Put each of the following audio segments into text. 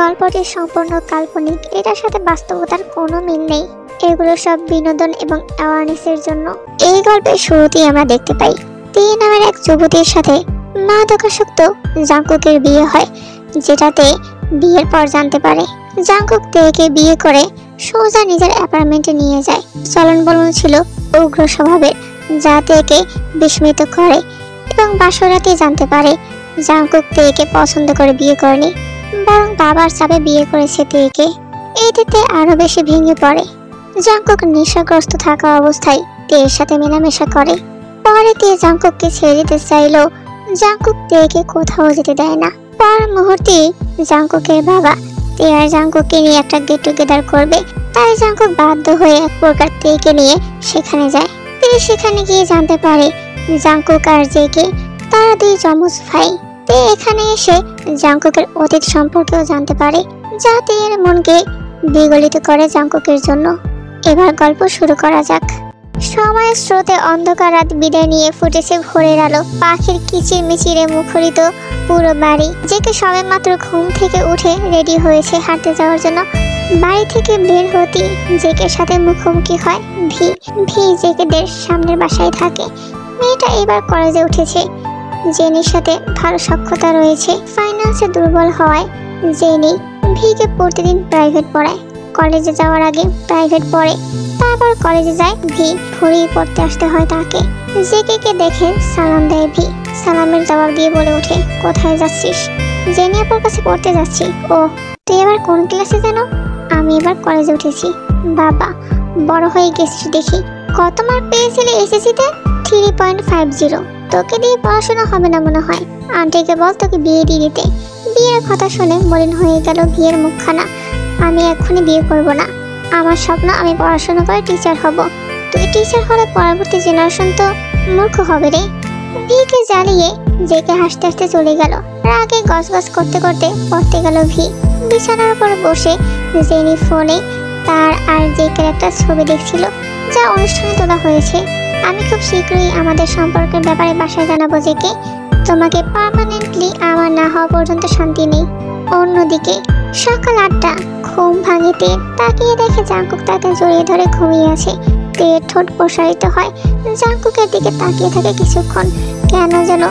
গল্পটি সম্পূর্ণ কাল্পনিক, এটার সাথে বাস্তবতার কোনো মিল নেই। এগুলো সব বিনোদন এবং অ্যাওয়ারনেসের জন্য। এই গল্পের শুরুতেই আমরা দেখতে পাই তে নামের এক যুবতীর সাথে মাদকাসক্ত জাংকুকের বিয়ে হয়, যেটাতে বিয়ের পর জানতে পারে জাংকুক তেকে বিয়ে করে সোজা নিজের অ্যাপার্টমেন্টে নিয়ে যায়। চলন বলন ছিল উগ্র স্বভাবের, যা তেকে বিস্মিত করে এবং বাসরাতে জানতে পারে জাংকুক তেকে পছন্দ করে বিয়ে করেনি, বরং বাবার চাপে বিয়ে করেছে তেকে। এতে আরো বেশি ভেঙে পড়ে। জাংকুক নেশাগ্রস্ত থাকা অবস্থায় তের সাথে মেলামেশা করে। পরে তে জাংকুককে ছেড়ে দিতে চাইলেও জাংকুক তেকে কোথাও যেতে দেয় না। পর মুহূর্তে জাংকুকের বাবা তে আর জাংকুককে নিয়ে একটা গেট টুগেদার করবে, তাই জাংকুক বাধ্য হয়ে এক প্রকার তেকে নিয়ে সেখানে যায়। তে সেখানে গিয়ে জানতে পারে জাংকুক আর জেকে তারা দুই যমজ ভাই। তে এখানে এসে জাংকুকের অতীত সম্পর্কেও জানতে পারে, যা তের মনকে বিগলিত করে জাংকুকের জন্য। এবার গল্প শুরু করা যাক। সময়ের স্রোতে অন্ধকার রাত বিদায় নিয়ে ফুটেছে ভোরের আলো। পাখির কিচির মিচিরে মুখরিত পুরো বাড়ি। জেকে সবে মাত্র ঘুম থেকে উঠে রেডি হয়েছে হাঁটতে যাওয়ার জন্য। বাড়ি থেকে বের হতেই জেকের সাথে মুখোমুখি হয় ভি জেকেদের সামনের বাসায় থাকে। মেয়েটা এবার কলেজে উঠেছে। জেনির সাথে ভালো সখ্যতা রয়েছে। ফাইন্যান্সে দুর্বল হওয়ায় জেনি ভিকে প্রতিদিন প্রাইভেট পড়ায়। কলেজে যাওয়ার আগে প্রাইভেট পড়ে, তারপর কলেজে যায় ভি। ভোরেই পড়তে আসতে হয় তাকে। জেকে দেখে সালাম দেয় ভি। সালামের জবাব দিয়ে বলে ওঠে, কোথায় যাচ্ছিস? জেনি আপার কাছে পড়তে যাচ্ছি। ও, তুই এবার কোন ক্লাসে যেন? আমি এবার কলেজে উঠেছি। বাবা, বড় হয়ে গেছিস দেখি। কত মার্ক পেয়েছিলি এসএসসিতে? 3.50। তোকে দিয়ে পড়াশোনা হবে না মনে হয়। আন্টিকে বল তোকে বিয়ে দিয়ে দিতে। বিয়ের কথা শুনে মলিন হয়ে গেল বিয়ের মুখখানা। আমি এখনই বিয়ে করব না। আমার স্বপ্ন আমি পড়াশোনা করে টিচার হব। তুই টিচার হলে পরবর্তী জেনারেশন তো মূর্খ হবে রে। ভিকে জ্বালিয়ে জেকে হাসতে হাসতে চলে গেল। রাগে গজগজ করতে করতে পড়তে গেল ভি। বিছানার উপর বসে জেনি ফোনে তার আর জেকের একটা ছবি দেখছিল, যা অনুষ্ঠানে তোলা হয়েছে। আমি খুব শীঘ্রই আমাদের সম্পর্কের ব্যাপারে বাসায় জানাবো জেকে। তোমাকে পার্মানেন্টলি আমার না হওয়া পর্যন্ত শান্তি নেই। অন্যদিকে সকাল 8টা, ঘুম ভাঙিতে তাকিয়ে দেখে জাংকুক তাকে জড়িয়ে ধরে ঘুমিয়ে আছে। তের ঠোঁট প্রসারিত হয়। জাংকুকের দিকে তাকিয়ে থাকে কিছুক্ষণ। কেন যেন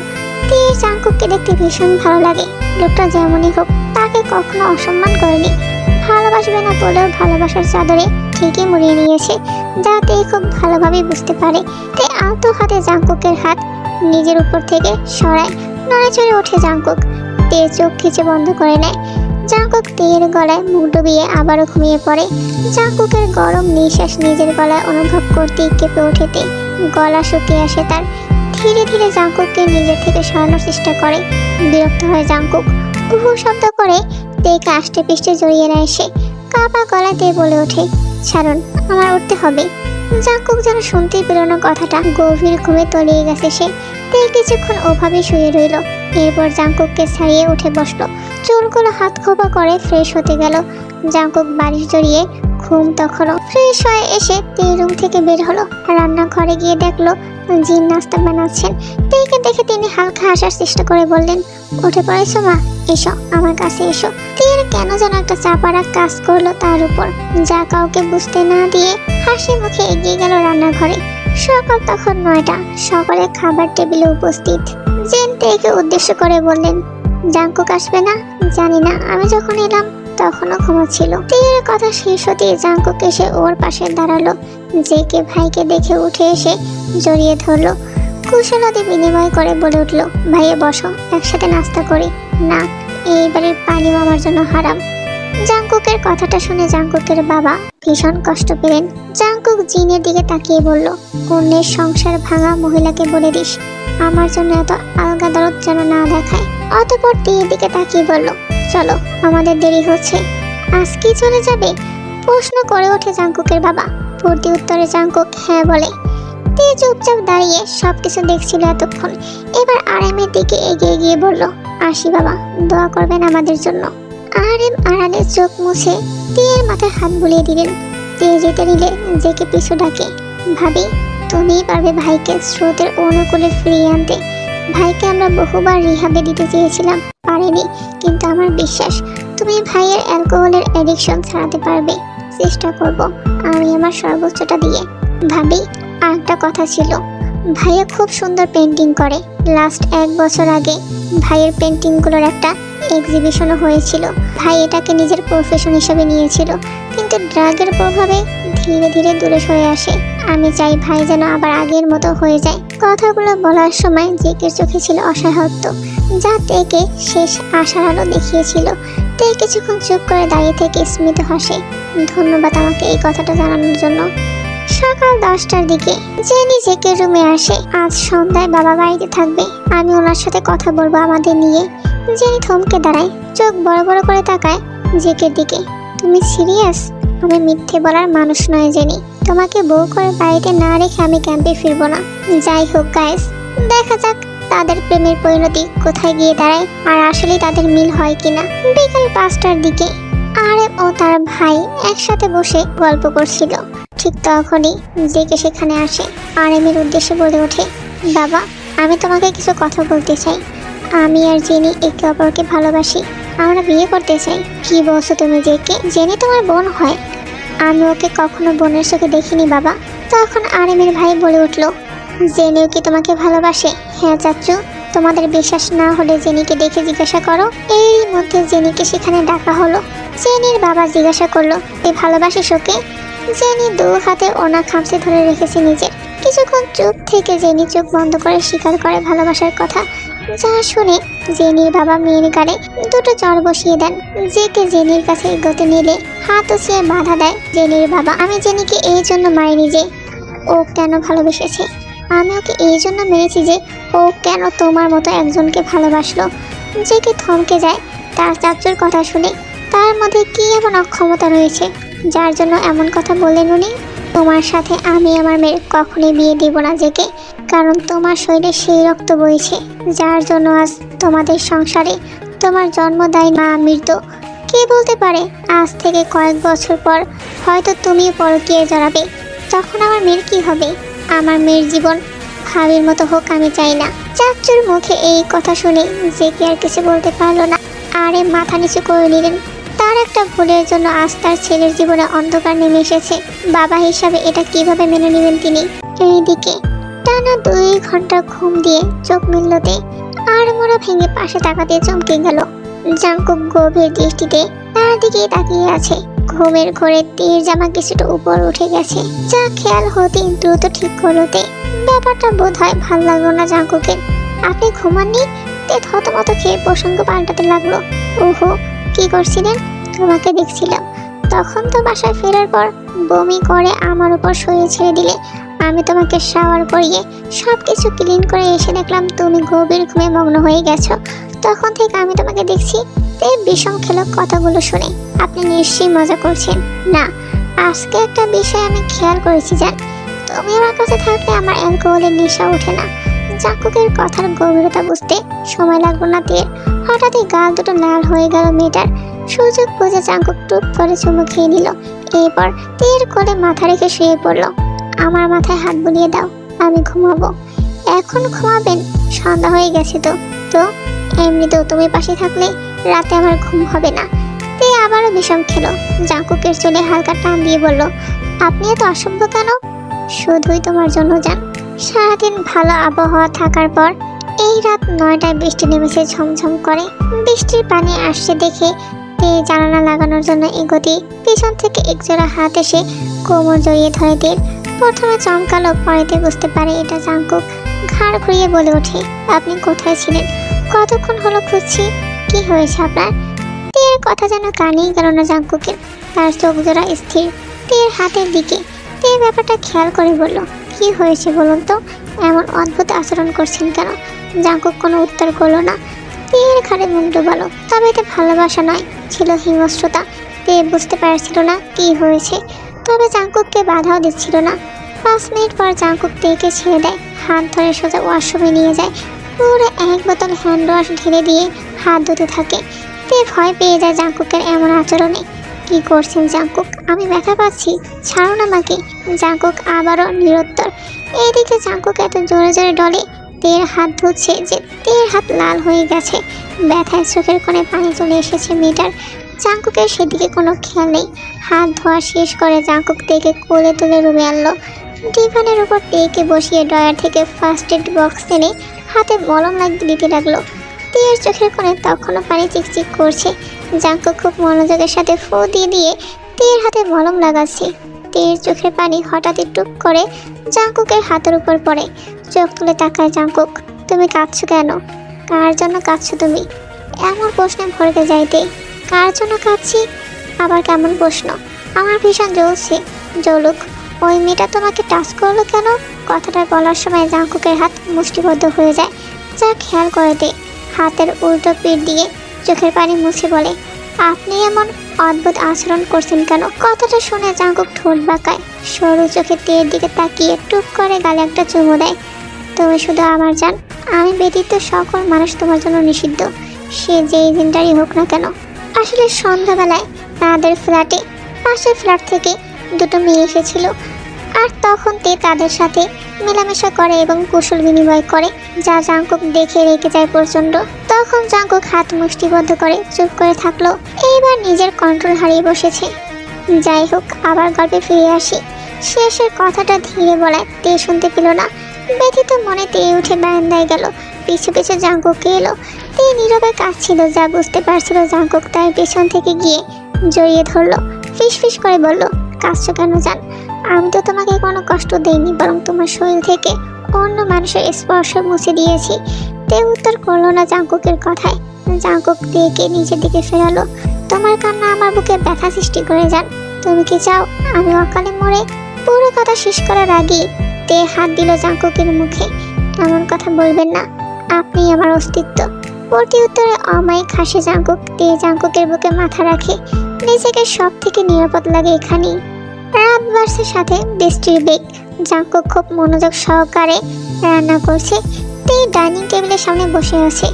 তের জাংকুককে দেখতে ভীষণ ভালো লাগে। লোকটা যেমনই হোক তাকে কখনো অসম্মান করেনি। ভালোবাসবে না বলেও ভালোবাসার চাদরে ঠিকই মুড়িয়ে নিয়েছে, যা তে খুব ভালোভাবে বুঝতে পারে। তে আলতো হাতে জাংকুকের হাত নিজের উপর থেকে সরায়। নড়ে চড়ে ওঠে জাংকুক। তে চোখ খিচে বন্ধ করে নেয়। জাংকুক তের গলায় মুখ ডুবিয়ে আবারও ঘুমিয়ে পড়ে। জাংকুকের গরম নিঃশ্বাস নিজের গলায় অনুভব করতেই কেঁপে ওঠে তে। গলা শুকিয়ে আসে তার। ধীরে ধীরে জাংকুককে নিজের থেকে সরানোর চেষ্টা করে। বিরক্ত হয় জাংকুক। কুহু শব্দ করে তেকে আষ্টে পিষ্টে জড়িয়ে নেয় সে। কাঁপা গলায় তে বলে ওঠে, ছাড়ুন, আমার উঠতে হবে। জাংকুক যেন শুনতেই পেল না কথাটা। গভীর ঘুমে তলিয়ে গেছে সে। তে কিছুক্ষণ ওভাবে শুয়ে রইল। এরপর জাংকুককে ছাড়িয়ে উঠে বসলো। চুলগুলো হাত খোপা করে ফ্রেশ হতে গেল। জাংকুক বালিশ জড়িয়ে ঘুম তখনও। ফ্রেশ হয়ে এসে তে রুম থেকে বের হলো। রান্নাঘরে গিয়ে দেখলো জিন নাস্তা বানাচ্ছেন। তেকে দেখে তিনি হালকা হাসার চেষ্টা করে বললেন, উঠে পড়েছো মা? এসো, আমার কাছে এসো। তের কেন যেন একটা চাপারা কাজ করলো তার উপর, যা কাউকে বুঝতে না দিয়ে হাসি মুখে এগিয়ে গেল রান্নাঘরে। সকাল তখন 9টা। সকালে খাবার টেবিলে উপস্থিত। জিন তেকে উদ্দেশ্য করে বললেন, জাংকুক আসবে না? জানি না, আমি যখন এলাম তখনও ঘুমাচ্ছিল। তের কথা শেষ হতে জাংকুক এসে ওর পাশে দাঁড়ালো। জেকে ভাইকে দেখে উঠে এসে জড়িয়ে ধরলো। কুশলাদি বিনিময় করে বলে উঠলো, ভাইয়া বসো, একসাথে নাস্তা করি। না, এইবারের পানিও আমার জন্য হারাম। জাংকুকের কথাটা শুনে জাংকুকের বাবা ভীষণ কষ্ট পেলেন। জাংকুক জিনের দিকে তাকিয়ে বলল, অন্যের সংসার ভাঙা মহিলাকে বলে দিস আমার জন্য এত আলগা দরদ যেন না দেখায়। অতঃপর তীর দিকে তাকিয়ে বলল, চলো, আমাদের দেরি হচ্ছে। আজ কি চলে যাবে? প্রশ্ন করে ওঠে জাংকুকের বাবা। প্রতি উত্তরে জাংকুক হ্যাঁ বলে। তে চুপচাপ দাঁড়িয়ে সবকিছু দেখছিল এতক্ষণ। এবার আরামের দিকে এগিয়ে গিয়ে বলল, আসি বাবা, দোয়া করবেন আমাদের জন্য। আরেম আড়ালে চোখ মুছে তের মাথায় হাত বুলিয়ে দিলেন। তে যেতে নিলে জেকে পিছু ডাকে, ভাবি তুমিই পারবে ভাইকে স্রোতের অনুকূলে ফিরিয়ে আনতে। ভাইকে আমরা বহুবার রিহাবে দিতে চেয়েছিলাম, পারিনি, কিন্তু আমার বিশ্বাস তুমি তুমি ভাইয়ের অ্যালকোহলের অ্যাডিকশন ছাড়াতে পারবে। চেষ্টা করব আমি আমার সর্বোচ্চটা দিয়ে। ভাবি, আরেকটা কথা ছিল, ভাইয়া খুব সুন্দর পেন্টিং করে। লাস্ট 1 বছর আগে ভাইয়ের পেন্টিংগুলোর একটা এক্সিবিশনও হয়েছিল। ভাই এটাকে নিজের প্রফেশন হিসেবে নিয়েছিল, কিন্তু ড্রাগের প্রভাবে ধীরে ধীরে দূরে সরে আসে। আমি চাই ভাই যেন আবার আগের মতো হয়ে যায়। কথাগুলো বলার সময় জেকের চোখে ছিল অসহায়ত্ব, যা তেকে শেষ আশার আলো দেখিয়েছিল। তে কিছুক্ষণ চুপ করে দাঁড়িয়ে থেকে স্মিত হাসে। ধন্যবাদ আমাকে এই কথাটা জানানোর জন্য। সকাল 10টার দিকে জেনি জেকের রুমে আসে। আজ সন্ধ্যায় বাবা বাড়িতে থাকবে, আমি ওনার সাথে কথা বলবো আমাদের নিয়ে। জেনি থমকে দাঁড়ায়, চোখ বড় বড় করে তাকায় জেকের দিকে। তুমি সিরিয়াস? আমি মিথ্যে বলার মানুষ নয় জেনি। তোমাকে বউ করে বাড়িতে না রেখে আমি ক্যাম্পে ফিরবো না। যাই হোক গাইস, দেখা যাক তাদের প্রেমের পরিণতি কোথায় গিয়ে দাঁড়ায়, আর আসলে তাদের মিল হয় কিনা। বিকাল 5টার দিকে আরএম ও তার ভাই একসাথে বসে গল্প করছিল। ঠিক তখনই জেকে সেখানে আসে। আরএমের উদ্দেশ্যে বলে ওঠে, বাবা, আমি তোমাকে কিছু কথা বলতে চাই। আমি আর জেনি একে অপরকে ভালোবাসি, আমরা বিয়ে করতে চাই। কি বলছো তুমি জেকে? জেনি তোমার বোন হয়। আমি ওকে কখনো বোনের চোখে দেখিনি বাবা। তখন আরএমের ভাই বলে উঠল, জেনিও কি তোমাকে ভালোবাসে? হ্যাঁ চাচু, তোমাদের বিশ্বাস না হলে জেনিকে দেখে জিজ্ঞাসা করো। এরই মধ্যে জেনিকে সেখানে ডাকা হলো। জেনির বাবা জিজ্ঞাসা করলো, তুই ভালোবাসিস ওকে? জেনি 2 হাতে ওনা খামচে ধরে রেখেছে নিজের। কিছুক্ষণ চুপ থেকে জেনি চোখ বন্ধ করে স্বীকার করে ভালোবাসার কথা, যা শুনে জেনির বাবা মেয়ের গাড়ে 2টো চড় বসিয়ে দেন। জেকে জেনির কাছে এগোতে নিলে হাত উঁচিয়ে বাধা দেয় জেনির বাবা। আমি জেনিকে এই জন্য মারিনি যে ও কেন ভালোবেসেছে, আমি ওকে এই জন্য মেরেছি যে ও কেন তোমার মতো একজনকে ভালোবাসলো। জেকে থমকে যায় তার চাচুর কথা শুনে। তার মধ্যে কি এমন অক্ষমতা রয়েছে যার জন্য এমন কথা বললেন উনি? তোমার সাথে আমি আমার মেয়ের কখনোই বিয়ে দিব না জেকে, কারণ তোমার শরীরে সেই রক্ত বইছে যার জন্য আজ তোমাদের সংসারে তোমার জন্মদায়ী মা মৃত। কে বলতে পারে আজ থেকে কয়েক বছর পর হয়তো তুমিও পরকীয়ায় জড়াবে। তখন আমার মেয়ের কি হবে? আমার মেয়ের জীবন ভাবির মতো হোক আমি চাই না। চাচুর মুখে এই কথা শুনে জেকে আর কিছু বলতে পারলো না। আরে মাথা নিচু করে নিলেন। তার একটা ভুলের জন্য আজ তার ছেলের জীবনে অন্ধকার নেমে এসেছে। বাবা হিসাবে এটা কিভাবে মেনে নেবেন তিনি? এইদিকে টানা 2 ঘন্টা ঘুম দিয়ে চোখ মিলতে আর মোড়া ভেঙে পাশে তাকাতে চমকে গেল। জাঙ্কুক গভীর দৃষ্টিতে তার দিকে তাকিয়ে আছে। ঘুমের ঘোরে তীর জামা কিছুটা উপর উঠে গেছে, যা খেয়াল হতে দ্রুত ঠিক করতে। ব্যাপারটা বোধ হয় ভাল লাগলো না জাঙ্কুকের। আপনি ঘুমাননি? তে থতমত খেয়ে প্রসঙ্গ পাল্টাতে লাগলো। ওহো, কি করছিলেন? তোমাকে দেখছিলাম। তখন তো বাসায় ফেরার পর বমি করে আমার উপর শরীর ছেড়ে দিলে। আমি তোমাকে শাওয়ার করিয়ে সবকিছু ক্লিন করে এসে দেখলাম তুমি গভীর ঘুমে মগ্ন হয়ে গেছো। তখন থেকে আমি তোমাকে দেখছি। তে বিষম খেলো কথাগুলো শুনে। আপনি নিশ্চয়ই মজা করছেন না? আজকে একটা বিষয় আমি খেয়াল করেছি জান, তুমি আমার কাছে থাকলে আমার অ্যালকোহলের নেশা ওঠে না। জাঙ্কুকের কথার গভীরতা বুঝতে সময় লাগলো না তীর। হঠাৎই গাল দুটো লাল হয়ে গেল মেয়েটার। সুযোগ বুঝে জাঙ্কুক টুপ করে চুমু খেয়ে নিল। এরপর তীর করে মাথা রেখে শুয়ে পড়ল। আমার মাথায় হাত বুলিয়ে দাও, আমি ঘুমাবো। এখন ঘুমাবেন? সন্ধ্যা হয়ে গেছে তো। তো এমনিতেও তুমি পাশে থাকলে রাতে আমার ঘুম হবে না। তে আবারও বিষম খেলো। জাঙ্কুকের চুলে হালকা টান দিয়ে বলল, আপনি এত অসভ্য কেন? শুধুই তোমার জন্য জান। সারাদিন ভালো আবহাওয়া থাকার পর এই রাত 9টায় বৃষ্টি নেমেছে ঝমঝম করে। বৃষ্টির পানি আসছে দেখে তে জানালা লাগানোর জন্য এগোতে পিছন থেকে একজোড়া হাত এসে কোমর জড়িয়ে ধরে তীর। প্রথমে চমকালো, পরেতে বুঝতে পারে এটা জাঙ্কুক। ঘাড় ঘুরিয়ে বলে ওঠে, আপনি কোথায় ছিলেন? কতক্ষণ হলো খুঁজছি। কি হয়েছে আপনার? তীর কথা যেন কানেই গেল না জাঙ্কুকের। তার চোখ জোড়া স্থির তীর হাতের দিকে। তে ব্যাপারটা খেয়াল করে বলল, কি হয়েছে বলুন তো? এমন অদ্ভুত আচরণ করছেন কেন? জাঙ্কুক কোনো উত্তর করলো না। তীর ঘাড়ে মুখ ডোবালো। তবে এতে ভালোবাসা নয়, ছিল হিংস্রতা। তে বুঝতে পারছিল না কি হয়েছে, তবে জাঙ্কুককে বাধাও দিচ্ছিল না। 5 মিনিট পর জাঙ্কুক তেকে ছেড়ে দেয়। হাত ধরে সোজা ওয়াশরুমে নিয়ে যায়। পুরো 1 বোতল হ্যান্ড ওয়াশ ঢেলে দিয়ে হাত ধুতে থাকে। তে ভয় পেয়ে যায় জাঙ্কুকের এমন আচরণে। কি করছেন জাঙ্কুক? আমি ব্যথা পাচ্ছি, ছাড়ুন আমাকে। জাঙ্কুক আবারও নিরুত্তর। এইদিকে জাঙ্কুক এত জোরে জোরে ডলে তের হাত ধুচ্ছে যে তের হাত লাল হয়ে গেছে। ব্যথায় চোখের কোণে পানি চলে এসেছে মেয়েটার। জাঙ্কুকের সেদিকে কোনো খেয়াল নেই। হাত ধোয়া শেষ করে জাঙ্কুক তেকে কোলে তুলে রুমে আনলো। ডিভানের উপর তেকে বসিয়ে ড্রয়ার থেকে ফার্স্ট এড বক্স এনে হাতে মলম লাগিয়ে দিতে লাগলো। তের চোখের কোণে তখনও পানি চিকচিক করছে। জাঙ্কুক খুব মনোযোগের সাথে ফু দিয়ে দিয়ে তের হাতে মলম লাগাচ্ছে। তের চোখের পানি হঠাৎই টুপ করে জাঙ্কুকের হাতের উপর পড়ে। চোখ তুলে তাকায় জাঙ্কুক। তুমি কাঁদছো কেন? কার জন্য কাঁদছো তুমি? এমন প্রশ্নে ভরতে যাইতে কার জন্য কাঁদছি আবার কেমন প্রশ্ন? আমার ভীষণ জ্বলছে। জ্বলুক, ওই মেয়েটা তোমাকে টাচ করলো কেন? কথাটা বলার সময় জাঙ্কুকের হাত মুষ্টিবদ্ধ হয়ে যায়, যা খেয়াল করে দে। হাতের উল্টো পিঠ দিয়ে চোখের পানি মুছে বলে, আপনি এমন অদ্ভুত আচরণ করছেন কেন? কথাটা শুনে জাঙ্কুক ঠোঁট বাঁকায়, সরু চোখে তের দিকে তাকিয়ে টুপ করে গালে একটা চুমু দেয়। তুমি শুধু আমার জান, আমি ব্যতীত সকল মানুষ তোমার জন্য নিষিদ্ধ, সে যেই দিনটারই হোক না কেন। আসলে সন্ধ্যাবেলায় তাদের ফ্ল্যাটে পাশের ফ্ল্যাট থেকে দুটো মেয়ে এসেছিল, আর তখন তে তাদের সাথে মেলামেশা করে এবং কুশল বিনিময় করে, যা জাঙ্কুক দেখে রেগে যায় প্রচণ্ড। তখন জাঙ্কুক হাত মুষ্টিবদ্ধ করে চুপ করে থাকলো। এইবার নিজের কন্ট্রোল হারিয়ে বসেছে। যাই হোক, আবার গল্পে ফিরে আসি। শেষের কথাটা ধীরে বলায় তে শুনতে পেল না। ব্যথিত মনে তে উঠে বারান্দায় গেল। পিছু পিছু জাঙ্কুককে এলো। তে নীরবে কাঁদছিল, যা বুঝতে পারছিল জাঙ্কুক, তাই পেছন থেকে গিয়ে জড়িয়ে ধরলো। ফিস ফিস করে বলল, কাঁদছো কেন জান? আমি তো তোমাকে কোনো কষ্ট দেইনি, বরং তোমার শরীর থেকে অন্য মানুষের স্পর্শ মুছে দিয়েছি। তে উত্তর করলো না জাঙ্কুকের কথায়। জাঙ্কুক তেকে নিজের দিকে ফেরালো। তোমার কান্না আমার বুকে ব্যথা সৃষ্টি করে যান। তুমি কি চাও আমি অকালে মরে? পুরো কথা শেষ করার আগেই তে হাত দিল জাঙ্কুকের মুখে। এমন কথা বলবেন না, আপনি আমার অস্তিত্ব। প্রতি উত্তরে অমায়িক হাসে জাঙ্কুক। তে জাঙ্কুকের বুকে মাথা রাখে। নিজেকে সব থেকে নিরাপদ লাগে এখানেই। রাত বাড়ছে, সাথে বৃষ্টির বেগ। জাঙ্কুক খুব মনোযোগ সহকারে রান্না করছে। তে ডাইনিং টেবিলের সামনে বসে আছে।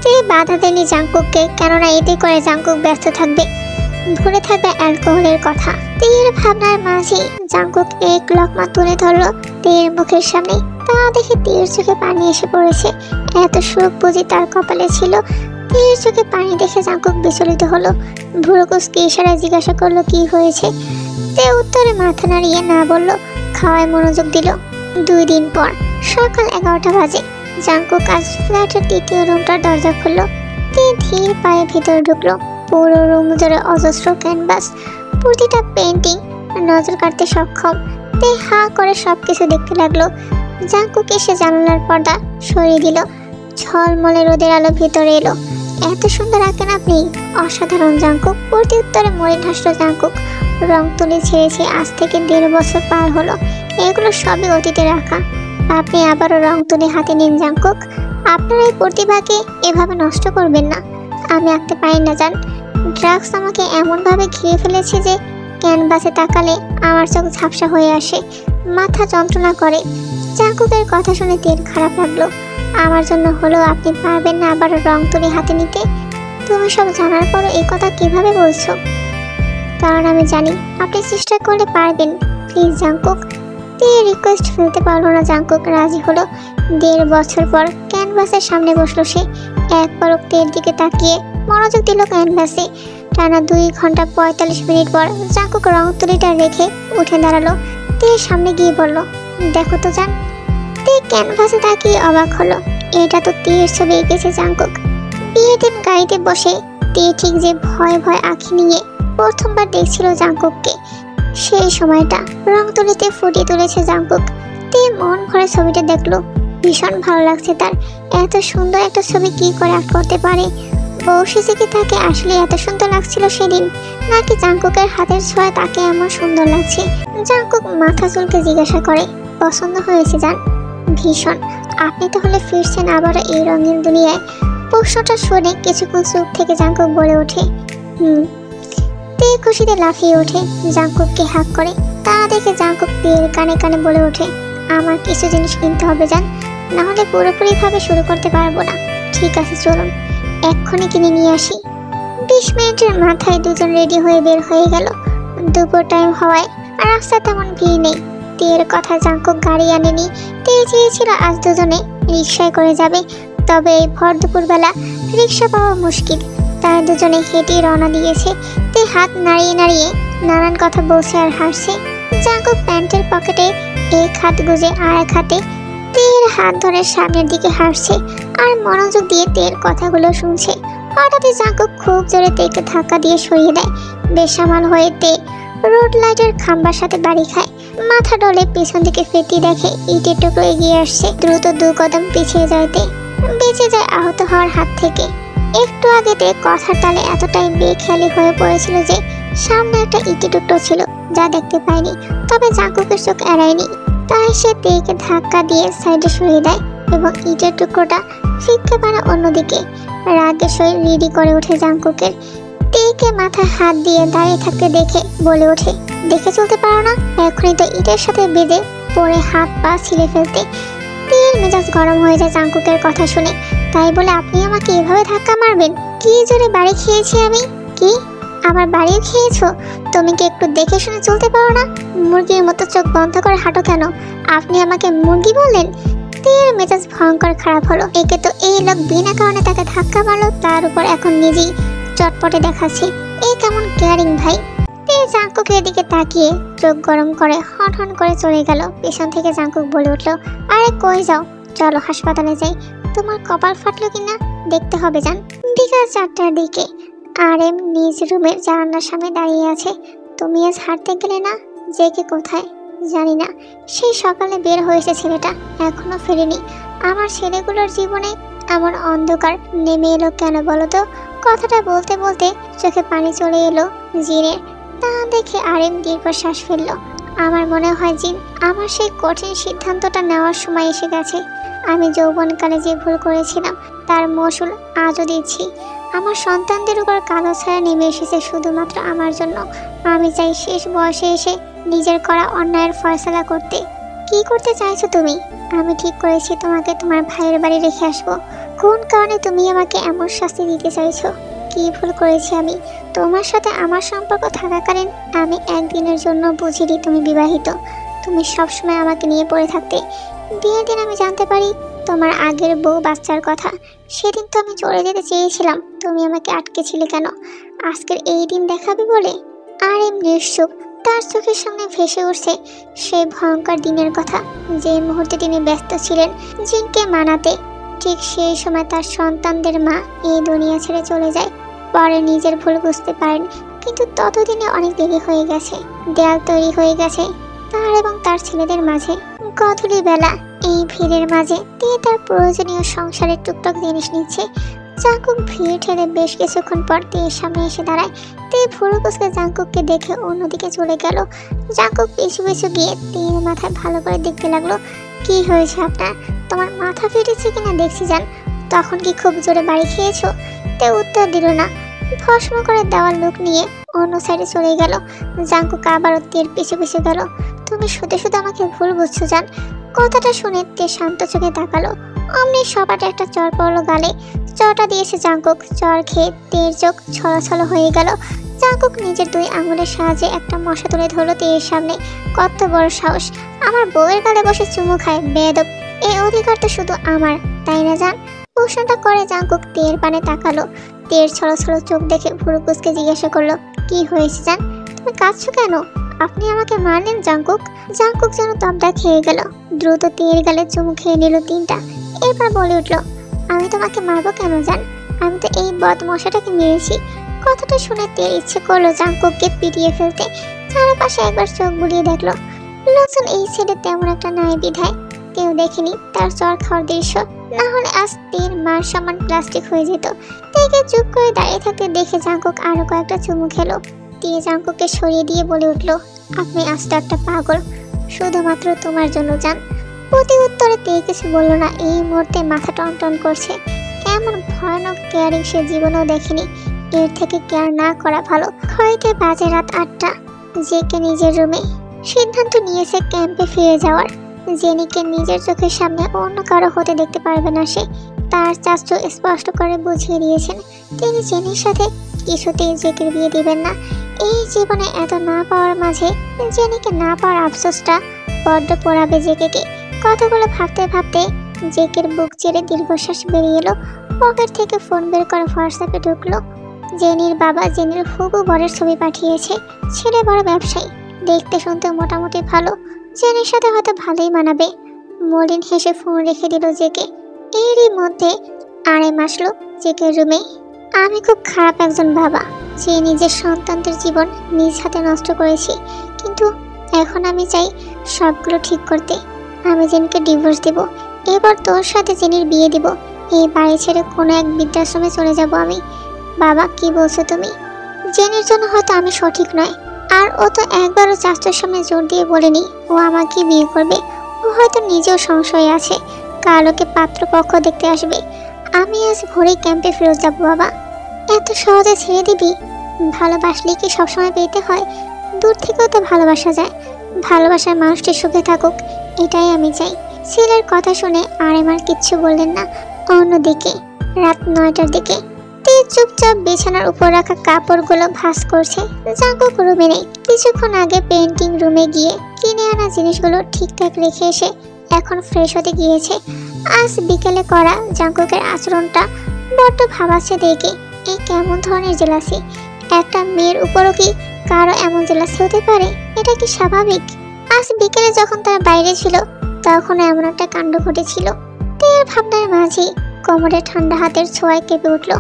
তে বাধা দেয়নি জাঙ্কুককে, কেননা এতে করে জাঙ্কুক ব্যস্ত থাকবে, ভুলে থাকবে অ্যালকোহলের কথা। তের ভাবনার মাঝে জাঙ্কুক এক লকমা তুলে ধরলো তের মুখের সামনে। তা দেখে তের চোখে পানি এসে পড়েছে। এত সুখ বুঝি তার কপালে ছিল? তের চোখে পানি দেখে জাঙ্কুক বিচলিত হলো। ভুরু কুঁচকে ইশারায় জিজ্ঞাসা করলো, কি হয়েছে? তে উত্তরে মাথা নাড়িয়ে না বলল, খাওয়ায় মনোযোগ দিল। 2 দিন পর সকাল 11টা বাজে। জাঙ্কুক আজ ফ্ল্যাটের দ্বিতীয় রুমটার দরজা খুললো। তে ধীর পায়ে ভিতরে ঢুকলো। পুরো রুম জুড়ে অজস্র ক্যানভাস, প্রতিটা পেন্টিং নজর কাটতে সক্ষম। তে হা করে সবকিছু দেখতে লাগলো। জাঙ্কুক এসে জানালার পর্দা সরিয়ে দিল। ঝলমলে রোদের আলো ভিতরে এলো। এত সুন্দর আঁকেন আপনি, অসাধারণ জাঙ্কুক। প্রতি উত্তরে মলিন হাসলো জাঙ্কুক। রং তুলি ছেড়েছে আজ থেকে 1.5 বছর পার হলো। এগুলো সবই অতীতে রাখা। আপনি আবারও রং তুলি হাতে নিন জাঙ্কুক। আপনার এই প্রতিভাকে এভাবে নষ্ট করবেন না। আমি আঁকতে পারি না জান। ড্রাগস আমাকে এমনভাবে ঘিরে ফেলেছে যে ক্যানভাসে তাকালে আমার চোখ ঝাপসা হয়ে আসে, মাথা যন্ত্রণা করে। জাঙ্কুকের কথা শুনে তের খারাপ লাগলো। আমার জন্য হলেও আপনি পারবেন না আবার রং তুলি হাতে নিতে? তুমি সব জানার পরও এই কথা কিভাবে বলছো? কারণ আমি জানি আপনি চেষ্টা করলে পারবেন। Please Jungkook. তে রিকোয়েস্ট ফেলতে পারলো না। জাঙ্কুক রাজি হলো। 1.5 বছর পর ক্যানভাসের সামনে বসলো সে। এক পলক তের দিকে তাকিয়ে মনোযোগ দিল ক্যানভাসে। টানা 2 ঘন্টা 45 মিনিট পর জাঙ্কুক রং তুলিটা রেখে উঠে দাঁড়ালো। তে সামনে গিয়ে বলল, দেখো তো জান। তে ক্যানভাসে তাকিয়ে অবাক হলো। এটা তো তের ছবি এঁকেছে জাঙ্কুক। বিয়ের দিন গাড়িতে বসে তে ঠিক যে ভয় ভয় আঁখি নিয়ে প্রথমবার দেখছিল জাঙ্কুককে, সেই সময়টা রং তুলিতে ফুটিয়ে তুলেছে জাঙ্কুক। তে মন ভরে ছবিটা দেখলো। ভীষণ ভালো লাগছে তার। এত সুন্দর একটা ছবি কি করে আর্ট করতে পারে? বৌসিসে কি তাকে আসলে এত সুন্দর লাগছিল সেদিন, নাকি জাঙ্কুকের হাতের ছোঁয়া তাকে এমন সুন্দর লাগছে? জাঙ্কুক মাথা চুলকে জিজ্ঞাসা করে, পছন্দ হয়েছে জান? ভীষণ। আপনি তাহলে ফিরছেন আবারও এই রঙিন দুনিয়ায়? প্রশ্নটা শুনে কিছুক্ষণ চুপ থেকে জাঙ্কুক বলে ওঠে, তে খুশিতে লাফিয়ে ওঠে, জাঙ্কুককে হাক করে। তা দেখে জাঙ্কুক তের কানে কানে বলে ওঠে, আমার কিছু জিনিস কিনতে হবে জান, নাহলে পুরোপুরিভাবে শুরু করতে পারবো না। ঠিক আছে চলুন, এক্ষুনি কিনে নিয়ে আসি। 20 মিনিটের মাথায় দুজন রেডি হয়ে বের হয়ে গেল। দুপুর টাইম হওয়ায় রাস্তা তেমন ভিড় নেই। তের কথা জাঙ্কুক গাড়ি আনেনি। তে চেয়েছিল আজ দুজনে রিক্সায় করে যাবে, তবে এই ভর দুপুরবেলা রিক্সা পাওয়া মুশকিল। তাই দুজনে হেঁটে রওনা দিয়েছে। তে হাত নাড়িয়ে নাড়িয়ে নানান কথা বলছে আর হাসছে। জাঙ্কুক প্যান্টের পকেটে এক হাত গুজে আর এক হাতে তের হাত ধরে সামনের দিকে হাসছে আর মনোযোগ দিয়ে তের কথাগুলো শুনছে। হঠাৎই জাঙ্কুক খুব জোরে তেকে ধাক্কা দিয়ে সরিয়ে দেয়। বেসামাল হয়ে তে রোড লাইটের খাম্বার সাথে বাড়ি খায়। মাথা ডলে পিছন দিকে ফিরতে দেখে ইটের টুকরো এগিয়ে আসছে। দ্রুত 2 কদম পিছিয়ে যায় তে, বেঁচে যায় আহত হওয়ার হাত থেকে। একটু আগে তে কথার তালে এতটাই বেখেয়ালি হয়ে পড়েছিল যে সামনে একটা ইটের টুকরো ছিল যা দেখতে পায়নি। তবে জাঙ্কুকের চোখ এড়ায়নি, তাই সে তেকে ধাক্কা দিয়ে সাইডে সরিয়ে দেয় এবং ইটের টুকরোটা ফিক্কে পাড়া অন্যদিকে। রাগে শরীর রেডি করে ওঠে জাঙ্কুকের। তেকে মাথায় হাত দিয়ে দাঁড়িয়ে থাকতে দেখে বলে ওঠে, দেখে চলতে পারো না? এখনই তো ইটের সাথে বেঁধে পড়ে হাত পা ছিলে ফেলতে। তের মেজাজ গরম হয়ে যায় জাঙ্কুকের কথা শুনে। তাই বলে আপনি আমাকে এভাবে ধাক্কা মারবেন? কি জোরে বাড়ি খেয়েছি আমি? কি আমার বাড়িও খেয়েছো? তুমি কি একটু দেখে শুনে চলতে পারো না? মুরগির মতো চোখ বন্ধ করে হাঁটো কেন? আপনি আমাকে মুরগি বললেন? তের মেজাজ ভয়ঙ্কর খারাপ হলো। একে তো এই লোক বিনা কারণে তাকে ধাক্কা মারলো, তার উপর এখন নিজেই চটপটে দেখাচ্ছে। এই কেমন কেয়ারিং ভাই। তে জাঙ্কুকের দিকে তাকিয়ে চোখ গরম করে হন হন করে চলে গেল। পেছন থেকে জাঙ্কুক বলে উঠলো, আরে কই যাও? চলো হাসপাতালে যাই। তোমার কপাল ফাটলো কিনা দেখতে হবে জান। বিকাল 4টার দিকে RM নিজ রুমের জানালার সামনে দাঁড়িয়ে আছে। তুমি আজ হাঁটতে গেলে না? জেকে কোথায় জানি না, সেই সকালে বের হয়েছে ছেলেটা, এখনো ফেরেনি। আমার ছেলেগুলোর জীবনে এমন অন্ধকার নেমে এলো কেন বলো তো? কথাটা বলতে বলতে চোখে পানি চলে এলো জিনের। তা দেখে RM দীর্ঘশ্বাস ফেললো। আমার মনে হয় জিন, আমার সেই কঠিন সিদ্ধান্তটা নেওয়ার সময় এসে গেছে। আমি যৌবনকালে যে ভুল করেছিলাম তার মসুল আজও দিচ্ছি। আমার সন্তানদের উপর কালো ছায়া নেমে এসেছে শুধুমাত্র আমার জন্য। আমি চাই শেষ বয়সে এসে নিজের করা অন্যায়ের ফয়সালা করতে। কি করতে চাইছো তুমি? আমি ঠিক করেছি তোমাকে তোমার ভাইয়ের বাড়ি রেখে আসবো। কোন কারণে তুমি আমাকে এমন শাস্তি দিতে চাইছো? কি ভুল করেছি আমি? তোমার সাথে আমার সম্পর্ক থাকাকালীন আমি একদিনের জন্য বুঝিনি তুমি বিবাহিত। তুমি সবসময় আমাকে নিয়ে পড়ে থাকতে। বিয়ের দিন আমি জানতে পারি তোমার আগের বউ বাচ্চার কথা। সেদিন তো আমি চলে যেতে চেয়েছিলাম, তুমি আমাকে আটকেছিলে কেন? আজকের এই দিন দেখাবে বলে? আর এম নিশ্চুপ, তার চোখের সামনে ভেসে উঠছে সেই ভয়ঙ্কর দিনের কথা যে মুহূর্তে তিনি ব্যস্ত ছিলেন জিনকে মানাতে। ঠিক সেই সময় তার সন্তানদের মা এই দুনিয়া ছেড়ে চলে যায়। পরে নিজের ভুল বুঝতে পারেন, কিন্তু ততদিনে অনেক দেরি হয়ে গেছে। দেয়াল তৈরি হয়ে গেছে তার এবং তার ছেলেদের মাঝে। গধূলি বেলা এই ভিড়ের মাঝে তিনি তার প্রয়োজনীয় সংসারের টুকটাক জিনিস নিচ্ছে। জাঙ্কুক ভিড় ঠেলে বেশ কিছুক্ষণ পর তের সামনে এসে দাঁড়ায়। তে ভুরু কুচকে জাঙ্কুককে দেখে অন্যদিকে চলে গেল। জাঙ্কুক পিছু পিছু গিয়ে তের মাথায় ভালো করে দেখতে লাগলো। কি হয়েছে আপনার? তোমার মাথা ফেটেছে কিনা দেখছি যান। তখন কি খুব জোরে বাড়ি খেয়েছো? তে উত্তর দিল না, ভস্ম করে দেওয়ার লোক নিয়ে অন্য সাইডে চলে গেল। জাঙ্কুক আবারও তের পিছু পিছু গেল। তুমি শুধু শুধু আমাকে ভুল বুঝছো জান। কথাটা শুনে তে শান্ত চোখে তাকালো। অমনি সপাটে একটা চর পড়লো গালে। চরটা দিয়েছে জাঙ্কুক। চর খেয়ে তের চোখ ছলছল হয়ে গেল। জাঙ্কুক নিজের 2 আঙুলের সাহায্যে একটা মশা তুলে ধরলো তের সামনে। কত বড় সাহস, আমার বউয়ের গালে বসে চুমু খায় বেয়াদব। এই অধিকার তো শুধু আমার, তাই না জান? প্রশ্নটা করে জাঙ্কুক তের পানে তাকালো। তের ছলছল চোখ দেখে ভুরু কুচকে জিজ্ঞাসা করলো, কি হয়েছে জান? তুমি কাঁদছো কেন? আপনি আমাকে মারলেন জাঙ্কুক? জাঙ্কুক যেন তবদা খেয়ে গেল। দ্রুত তের গালে চুমু খেয়ে নিল 3টা। এরপর বলে উঠলো, আমি তোমাকে মারবো কেন জান? আমি তো এই বদমশাটাকে মেরেছি। কথাটা শুনে তের ইচ্ছে করলো জাঙ্কুককে পিটিয়ে ফেলতে। চারপাশে একবার চোখ বুলিয়ে দেখলো। লোকজন এই ছেলে তেমন একটা নাই বিধায় কেউ দেখেনি তার চর খাওয়ার দৃশ্য। না হলে আজ তের মার সমান প্লাস্টিক হয়ে যেত। তেকে চুপ করে দাঁড়িয়ে থাকতে দেখে জাঙ্কুক আরো কয়েকটা চুমু খেলো। দিয়ে জাঙ্কুককে সরিয়ে দিয়ে বলে উঠলো, আপনি আস্ত একটা পাগল, শুধুমাত্র তোমার জন্য জান। প্রতি উত্তরে তে কিছু বলল না। এই মুহূর্তে মাথা টনটন করছে। এমন ভয়ানক কেয়ারিং সে জীবনেও দেখেনি। এর থেকে কেয়ার না করা ভালো। ঘড়িতে বাজে রাত 8টা। জেকে নিজের রুমে সিদ্ধান্ত নিয়েছে ক্যাম্পে ফিরে যাওয়ার। জেনিকে নিজের চোখের সামনে অন্য কারো হতে দেখতে পারবে না সে। তার চাচু স্পষ্ট করে বুঝিয়ে দিয়েছেন তিনি জেনির সাথে কিছুতেই জেকের বিয়ে দিবেন না। এই জীবনে এত না পাওয়ার মাঝে জেনিকে না পাওয়ার আফসোসটা বড্ড পোড়াবে জেকে। কথাগুলো ভাবতে ভাবতে জেকের বুক চেড়ে দীর্ঘশ্বাস বেরিয়ে এলো। পকেট থেকে ফোন বের করে হোয়াটসঅ্যাপে ঢুকলো। জেনির বাবা জেনির হুবু বরের ছবি পাঠিয়েছে। ছেলে বড় ব্যবসায়ী, দেখতে শুনতে মোটামুটি ভালো, জেনির সাথে হয়তো ভালোই মানাবে। মলিন হেসে ফোন রেখে দিল জেকে। এরই মধ্যে আড়াই আসলো জেকের রুমে। আমি খুব খারাপ একজন বাবা, যে নিজের সন্তানদের জীবন নিজ হাতে নষ্ট করেছি, কিন্তু এখন আমি চাই সবগুলো ঠিক করতে। আমি জেনকে ডিভোর্স দেব, এবার তোর সাথে জেনির বিয়ে দিব। এই বাড়ি ছেড়ে কোনো এক বৃদ্ধাশ্রমে চলে যাব আমি। বাবা, কি বলছো তুমি? জেনির জন্য হয়তো আমি সঠিক নয়, আর ও তো একবারও চাচার সামনে জোর দিয়ে বলেনি ও আমাকে বিয়ে করবে। ও হয়তো নিজেও সংশয় আছে, কাল ওকে পাত্রপক্ষ দেখতে আসবে। আমি আজ ভোরেই ক্যাম্পে ফেরত যাব। বাবা, এত সহজে ছেড়ে দিবি? ভালোবাসলে কি সবসময় পেতে হয়? দূর থেকেও তো ভালোবাসা যায়। ভালোবাসার মানুষটি সুখে থাকুক, এটাই আমি চাই। ছেলের কথা শুনে আরেমার কিচ্ছু বললেন না। অন্যদিকে রাত 9টার দিকে তে চুপচাপ বিছানার উপর রাখা কাপড়গুলো ভাঁজ করছে। জাঙ্কুক রুমে নেই। কিছুক্ষণ আগে পেন্টিং রুমে গিয়ে কিনে আনা জিনিসগুলো ঠিকঠাক রেখে এসে এখন ফ্রেশ হতে গিয়েছে। আজ বিকেলে করা জাঙ্কুকের আচরণটা বড্ড ভাবাচ্ছে দেখে। এই কেমন ধরনের জেলাসি? একটা মেয়ের উপরও কি কারো এমন জেলাসি হতে পারে? এটা কি স্বাভাবিক? আজ বিকেলে যখন তারা বাইরে ছিল তখন এমন একটা কাণ্ড ঘটেছিল। তের ভাবনার মাঝে কোমরে ঠান্ডা হাতের ছোঁয়ায় কেঁপে উঠল।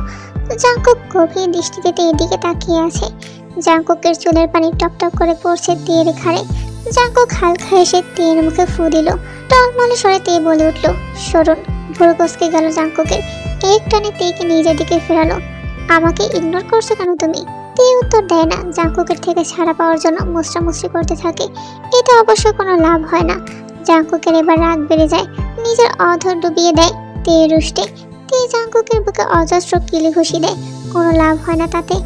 জাঙ্কুক গভীর দৃষ্টিতে তের দিকে তাকিয়ে আছে। জাঙ্কুকের চুলের পানি টপটপ করে পড়ছে তের ঘাড়ে। জাঙ্কুক হালকা এসে তের মুখে ফু দিল। টলমলে সরে তে বলে উঠল, সরুন। ভুল কসকে গেল জাঙ্কুকের। এক টানে তেকে নিজের দিকে ফেরালো। আমাকে ইগনোর করছো কেন তুমি? তে উত্তর দেয় না। জাঙ্কুকের থেকে ছাড়া পাওয়ার জন্য মুচড়ামুচড়ি করতে থাকে। এতে অবশ্য কোনো লাভ হয় না। জাঙ্কুকের এবার রাগ বেড়ে যায়। নিজের অধর ডুবিয়ে দেয় তে রুষ্টে। তে জাঙ্কুকের বুকে অজস্র কিলি ঘুষি দেয়। কোনো লাভ হয় না তাতে।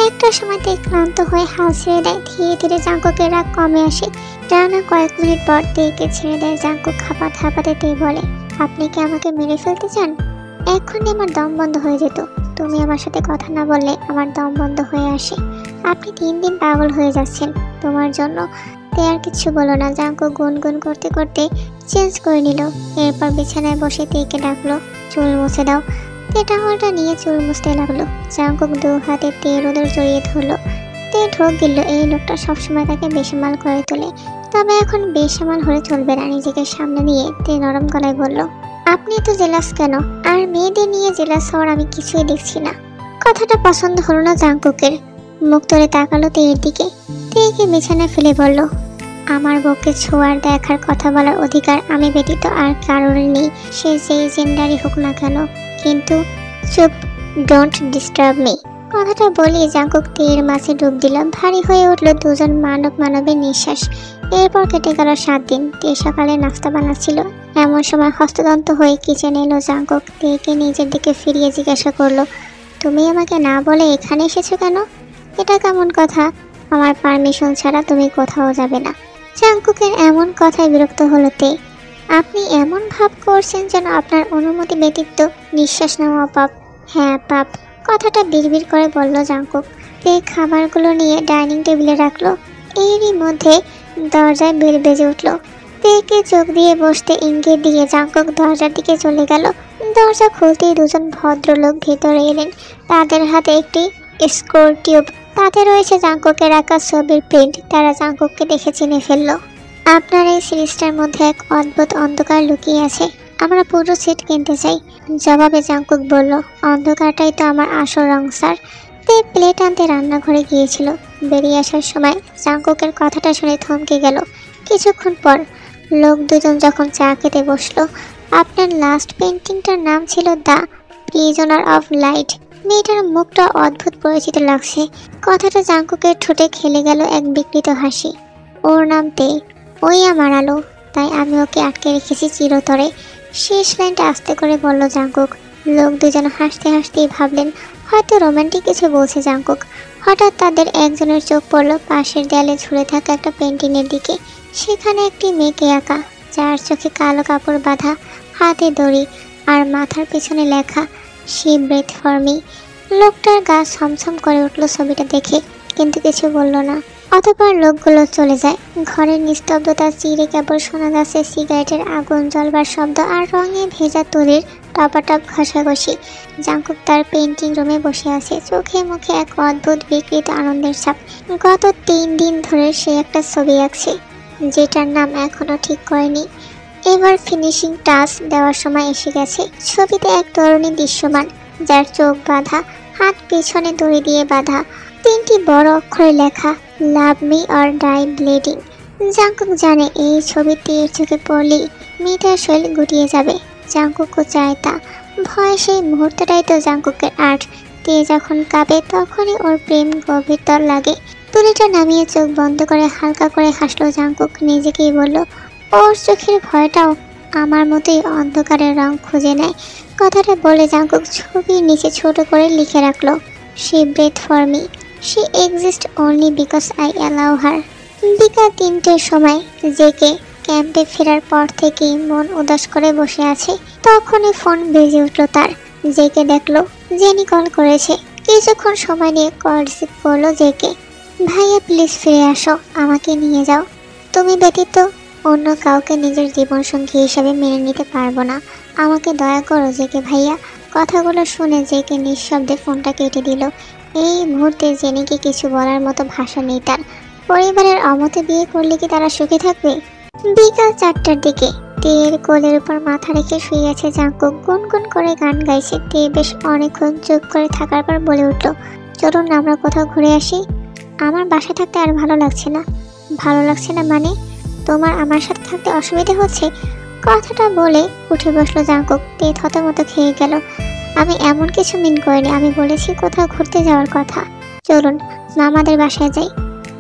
একটা সময় তে ক্লান্ত হয়ে হাল ছেড়ে দেয়। ধীরে ধীরে জাঙ্কুকের রাগ কমে আসে। টানা কয়েক মিনিট পর তেকে ছেড়ে দেয়। জাঙ্কুক হাঁপাতে হাঁপাতে তে বলে, আপনি কি আমাকে মেরে ফেলতে চান? এক্ষুনি আমার দম বন্ধ হয়ে যেত। তুমি আমার সাথে কথা না বললে আমার দম বন্ধ হয়ে আসে। আপনি দিন দিন পাগল হয়ে যাচ্ছেন তোমার জন্য। তে আর কিছু বলো না। জাঙ্কুক গুনগুন করতে করতে চেঞ্জ করে নিল। এরপর বিছানায় বসে তেকে ডাকলো, চুল মুছে দাও। তে টাওয়ালটা নিয়ে চুল মুছতে লাগলো। জাঙ্কুক দু হাতে তে রোদর জড়িয়ে ধরলো। তে ঢোক গিলল। এই লোকটা সবসময় তাকে বেসামাল করে তোলে, তবে এখন বেসামাল হলে চলবে না। নিজেকে সামনে নিয়ে তে নরম গলায় বলল, আপনি তো জেলাস কেন? আর মেয়েদের নিয়ে জেলাস হওয়ার আমি কিছুই দেখছি না। কথাটা পছন্দ হলো না জাঙ্কুকের। মুখ তুলে তাকালো তের দিকে। তেকে বিছানায় ফেলে বলল, আমার বউকে ছোঁয়ার দেখার কথা বলার অধিকার আমি ব্যতীত আর কারোর নেই, সে যেই জেন্ডারই হোক না কেন। কিন্তু চুপ, ডোন্ট ডিস্টার্ব মি। কথাটা বলি জাঙ্কুক তের মাঝে ডুব দিল। ভারী হয়ে উঠল দুজন মানবের নিঃশ্বাস। এরপর কেটে গেল 7 দিন। তে সকালে নাস্তা বানাচ্ছিল, এমন সময় হস্তদন্ত হয়ে কিচেনে এলো জাঙ্কুক। তেকে নিজের দিকে ফিরিয়ে জিজ্ঞাসা করলো, তুমি আমাকে না বলে এখানে এসেছো কেন? এটা কেমন কথা? আমার পারমিশন ছাড়া তুমি কোথাও যাবে না। জাঙ্কুকের এমন কথায় বিরক্ত হলো তে। আপনি এমন ভাব করছেন যেন আপনার অনুমতি ব্যতীত নিঃশ্বাস নেওয়া পাপ। হ্যাঁ পাপ। কথাটা বিড়বিড় করে বলল জাঙ্কুক। তে খাবারগুলো নিয়ে ডাইনিং টেবিলে রাখলো। এরই মধ্যে দরজায় বেল বেজে উঠল। তেকে চোখ দিয়ে বসতে ইঙ্গিত দিয়ে জাঙ্কুক দরজার দিকে চলে গেল। দরজা খুলতেই দুজন ভদ্রলোক ভেতরে এলেন। তাদের হাতে একটি স্কোর টিউব, তাতে রয়েছে জাঙ্কুকের আঁকা ছবির প্রিন্ট। তারা জাঙ্কুককে দেখে চিনে ফেলল। আপনার এই সিরিজটার মধ্যে এক অদ্ভুত অন্ধকার লুকিয়ে আছে, আমরা পুরো সেট কিনতে চাই। জবাবে জাঙ্কুক বলল, অন্ধকারটাই তো আমার আসল রং স্যার। তে প্লেট আনতে রান্নাঘরে গিয়েছিল। বেরিয়ে আসার সময় জাঙ্কুকের কথাটা শুনে থমকে গেল। কিছুক্ষণ পর লোক দুজন যখন চা খেতে বসলো। আপনার লাস্ট পেন্টিংটার নাম ছিল দ্য প্রিজনার অফ লাইট। মেয়েটার মুখটা অদ্ভুত পরিচিত লাগছে। কথাটা জাঙ্কুকের ঠোঁটে খেলে গেল এক বিকৃত হাসি। ওর নাম তে, ওই আমার আলো, তাই আমি ওকে আটকে রেখেছি চিরতরে। শেষ লাইনটা আস্তে করে বলল জাঙ্কুক। লোক দুজন হাসতে হাসতেই ভাবলেন হয়তো রোমান্টিক কিছু বলছে জাঙ্কুক। হঠাৎ তাদের একজনের চোখ পড়ল পাশের দেয়ালে ঝুলে থাকা একটা পেন্টিংয়ের দিকে। সেখানে একটি মেয়েকে আঁকা, যার চোখে কালো কাপড় বাঁধা, হাতে দড়ি আর মাথার পেছনে লেখা শি ব্রেথ ফর মি। লোকটার গা ছমছম করে উঠল ছবিটা দেখে, কিন্তু কিছু বলল না। অতঃপর লোকগুলো চলে যায়। ঘরের নিস্তব্ধতা চিরে কেবল শোনা যাচ্ছে সিগারেটের আগুন জ্বলবার শব্দ আর রঙে ভেজা তুলির টপাটপ ঘষাঘষি। জাংকুক তার পেন্টিং রুমে বসে আছে, চোখে মুখে এক অদ্ভুত বিকৃত আনন্দের ছাপ। গত 3 দিন ধরে সে একটা ছবি আঁকছে, যেটার নাম এখনো ঠিক করেনি। এবার ফিনিশিং টাচ দেওয়ার সময় এসে গেছে। ছবিতে এক তরুণী দৃশ্যমান, যার চোখ বাঁধা, হাত পিছনে দড়ি দিয়ে বাঁধা। 3টি বড় অক্ষরে লেখা, love me or die bleeding. Jungkook জানে এই ছবিতে এর চোখে পড়লেই মেয়েটার শরীর গুটিয়ে যাবে। জাংকুকও চায় তা। ভয় সেই মুহূর্তটাই তো জাংকুকের আর্ট। তে যখন কাঁপে তখনই ওর প্রেম গভীরতর লাগে। তুলিটা নামিয়ে চোখ বন্ধ করে হালকা করে হাসলো জাংকুক। নিজেকেই বলল, ওর চোখের ভয়টাও আমার মতোই অন্ধকারের রং খুঁজে নেয়। কথাটা বলে জাংকুক ছবির নিচে ছোট করে লিখে রাখলো, she breath for me, she exist only because I allow her. বিকাল 3টের সময় জেকে ক্যাম্পে ফেরার পর থেকেই মন উদাস করে বসে আছে। তখনই ফোন বেজে উঠলো তার। জেকে দেখলো জেনি কল করেছে। কিছুক্ষণ সময় নিয়ে কল রিসিভ করলো জেকে। ভাইয়া প্লিজ ফিরে আসো, আমাকে নিয়ে যাও। তুমি ব্যতীত অন্য কাউকে নিজের জীবনসঙ্গী হিসেবে মেনে নিতে পারবো না। আমাকে দয়া করো জেকে ভাইয়া। কথাগুলো শুনে জেকে নিঃশব্দে ফোনটা কেটে দিল। এই মুহূর্তে জেনিকে কিছু বলার মতো ভাষা নেই তার। পরিবারের অমতে বিয়ে করলে কি তারা সুখে থাকবে? বিকাল 4টার দিকে তের কোলের উপর মাথা রেখে শুয়ে আছে জাংকুক। গুনগুন করে গান গাইছে। তে বেশ অনেকক্ষণ চুপ করে থাকার পর বলে উঠল, চলুন আমরা কোথাও ঘুরে আসি। আমার বাসায় থাকতে আর ভালো লাগছে না। ভালো লাগছে না মানে? তোমার আমার সাথে থাকতে অসুবিধা হচ্ছে? কথাটা বলে উঠে বসলো জাংকুক। তে থতমত খেয়ে গেল। আমি এমন কিছু মিন করিনি, আমি বলেছি কোথাও ঘুরতে যাওয়ার কথা। চলুন মামাদের বাসায় যাই।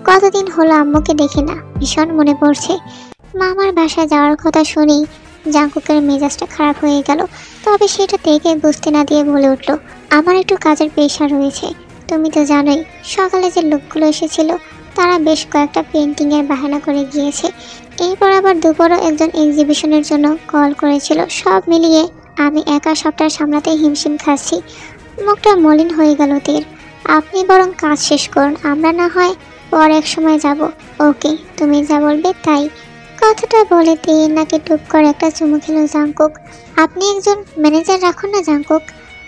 কতদিন হলো আম্মুকে দেখি না, ভীষণ মনে পড়ছে। মামার বাসায় যাওয়ার কথা শুনেই জাংকুকের মেজাজটা খারাপ হয়ে গেল। তবে সেটা তেকে বুঝতে না দিয়ে বলে উঠল, আমার একটু কাজের প্রেশার রয়েছে। তুমি তো জানোই সকালে যে লোকগুলো এসেছিল তারা বেশ কয়েকটা পেন্টিংয়ের বাহানা করে গিয়েছে। এরপর আবার দুপুরও একজন এক্সিবিশনের জন্য কল করেছিল। সব মিলিয়ে আমি একা সবটা সামলাতে হিমশিম খাচ্ছি। মুখটা মলিন হয়ে গেল তের। আপনি বরং কাজ শেষ করুন, আমরা না হয় পর এক সময় যাব। ওকে, তুমি যা বলবে তাই। কথাটা বলে তের নাকে টুপ করে একটা চুমু খেল জাংকুক। আপনি একজন ম্যানেজার রাখুন না জাংকুক,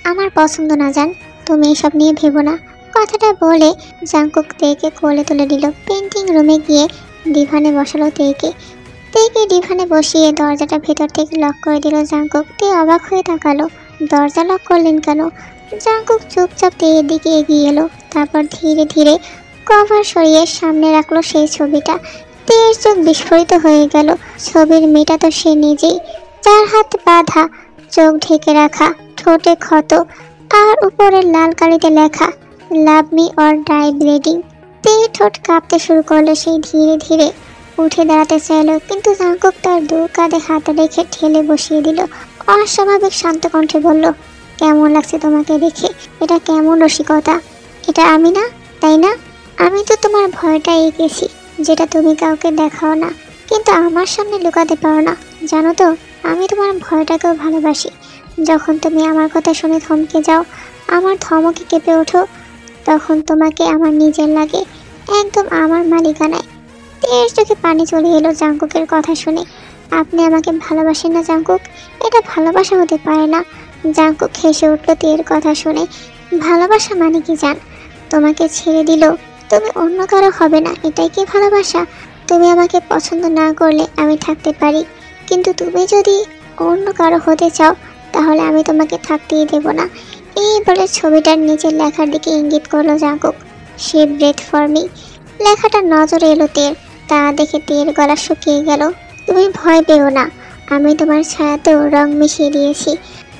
আমার পছন্দ না জান, তুমি এসব নিয়ে ভেবো না। কথাটা বলে জাংকুক তেকে কোলে তুলে দিল। পেন্টিং রুমে গিয়ে ডিভানে বসালো তেকে। তেকে ডিভানে বসিয়ে দরজাটা ভেতর থেকে লক করে দিল জাংকুক। তে অবাক হয়ে তাকালো, দরজা লক করলেন কেন? জাংকুক চুপচাপ তের দিকে এগিয়ে এলো। তারপর ধীরে ধীরে কভার সরিয়ে সামনে রাখলো সেই ছবিটা। তের চোখ বিস্ফোরিত হয়ে গেল। ছবির মেয়েটা তো সে নিজেই, 4 হাত বাঁধা, চোখ ঢেকে রাখা, ঠোঁটে ক্ষত, আর উপরে লাল কালিতে লেখা, love me or die bleeding. তে ঠোঁট কাঁপতে শুরু করলো। সেই ধীরে ধীরে উঠে দাঁড়াতে চাইল, কিন্তু জাংকুক তার 2 কাঁধে হাত রেখে ঠেলে বসিয়ে দিল। অস্বাভাবিক শান্ত কণ্ঠে বলল, কেমন লাগছে তোমাকে দেখে? এটা কেমন রসিকতা? এটা আমি না, তাই না? আমি তো তোমার ভয়টা এঁকেছি, যেটা তুমি কাউকে দেখাও না, কিন্তু আমার সামনে লুকাতে পারো না। জানো তো, আমি তোমার ভয়টাকেও ভালোবাসি। যখন তুমি আমার কথা শুনে থমকে যাও, আমার ধমকে কেঁপে ওঠো, তখন তোমাকে আমার নিজের লাগে, একদম আমার মালিকানায়। তের চোখে পানি চলে এলো জাংকুকের কথা শুনে। আপনি আমাকে ভালোবাসেন না জাংকুক? এটা ভালোবাসা হতে পারে না। জাংকুক হেসে উঠল তের কথা শুনে। ভালোবাসা মানে কি জান? তোমাকে ছেড়ে দিল, তুমি অন্য কারো হবে না, এটাই কি ভালোবাসা? তুমি আমাকে পছন্দ না করলে আমি থাকতে পারি, কিন্তু তুমি যদি অন্য কারো হতে চাও তাহলে আমি তোমাকে থাকতেই দেব না। এই বলে ছবিটার নিচের লেখার দিকে ইঙ্গিত করলো Jungkook, she breath for me. লেখাটা নজরে এলো তের। তা দেখে তের গলা শুকিয়ে গেল। তুমি ভয় পেও না, আমি তোমার ছায়াতেও রং মিশিয়ে দিয়েছি।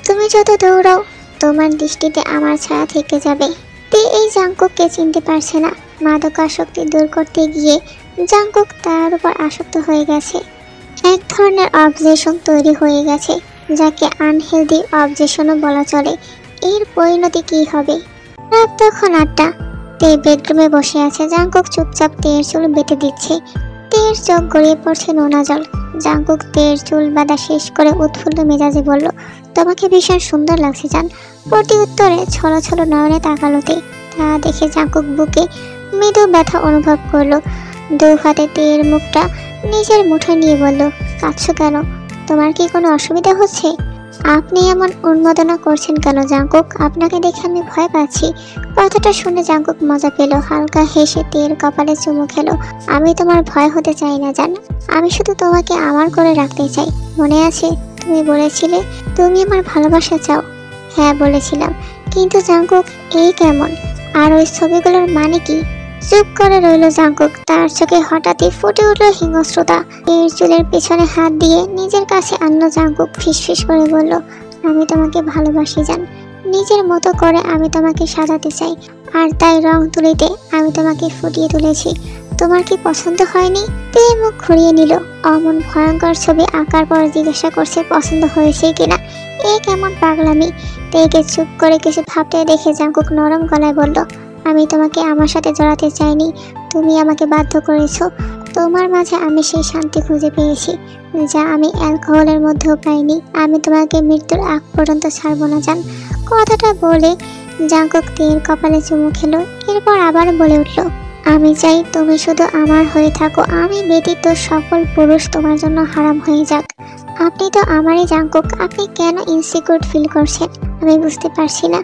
তুমি যত দৌড়াও তোমার দৃষ্টিতে আমার ছায়া থেকে যাবে। তে এই জাংকুককে চিনতে পারছে না। মাদকাসক্তি দূর করতে গিয়ে জাংকুক তার উপর আসক্ত হয়ে গেছে। এক ধরনের অবজেশন তৈরি হয়ে গেছে, যাকে আনহেলদি অবজেশনও বলা চলে। এর পরিণতি কি হবে? রাত তখন 8টা। তে বেডরুমে বসে আছে। জাংকুক চুপচাপ তের চুল বেঁধে দিচ্ছে। তের চোখ গড়িয়ে পড়ছে নোনা জল। জাংকুক তের চুল বাঁধা শেষ করে উৎফুল্ল মেজাজে বলল, তোমাকে ভীষণ সুন্দর লাগছে জান। প্রতি উত্তরে ছলো ছলো নয়নে তাকালো তে। তা দেখে জাংকুক বুকে মৃদু ব্যথা অনুভব করলো। দু হাতে তের মুখটা নিজের মুঠোয় নিয়ে বলল, কাঁদছো কেন? তোমার কি কোনো অসুবিধা হচ্ছে? আপনি এমন উন্মাদনা করছেন কেন জাঙ্কুক? আপনাকে দেখে আমি ভয় পাচ্ছি। কথাটা শুনে জাঙ্কুক মজা পেল, হালকা হেসে তের কপালে চুমু খেলো। আমি তোমার ভয় হতে চাই না জান, আমি শুধু তোমাকে আমার করে রাখতে চাই। মনে আছে তুমি বলেছিলে তুমি আমার ভালোবাসা চাও? হ্যাঁ বলেছিলাম, কিন্তু জাঙ্কুক এই কেমন? আর ওই ছবিগুলোর মানে কি? চুপ করে রইল জাঙ্কুক। তার চোখে হঠাৎই ফুটে উঠল হিংস্রতা। এর চুলের পেছনে হাত দিয়ে নিজের কাছে আনলো জাঙ্কুক। ফিসফিস করে বলল, আমি তোমাকে ভালোবাসি জান, নিজের মতো করে আমি তোমাকে সাজাতে চাই, আর তাই রং তুলিতে আমি তোমাকে ফুটিয়ে তুলেছি। তোমার কি পছন্দ হয়নি? তে মুখ ঘুরিয়ে নিল। অমন ভয়ঙ্কর ছবি আঁকার পর জিজ্ঞাসা করছে পছন্দ হয়েছে কিনা। এ কেমন পাগলামি! তেকে চুপ করে কিছু ভাবতে দেখে জাঙ্কুক নরম গলায় বলল, আমি তোমাকে আমার সাথে জড়াতে চাইনি, তুমি আমাকে বাধ্য করেছো। তোমার মাঝে আমি সেই শান্তি খুঁজে পেয়েছি যা আমি অ্যালকোহলের মধ্যেও পাইনি। আমি তোমাকে মৃত্যুর আগ পর্যন্ত ছাড়বো না জান। কথাটা বলে জাঙ্কুক তের কপালে চুমু খেলো। এরপর আবার বলে উঠল, আমি চাই তুমি শুধু আমার হয়ে থাকো, আমি ব্যতীত সকল পুরুষ তোমার জন্য হারাম হয়ে যাক। আপনি তো আমারই জাঙ্কুক, আপনি কেন ইনসিকিউর ফিল করছেন আমি বুঝতে পারছি না।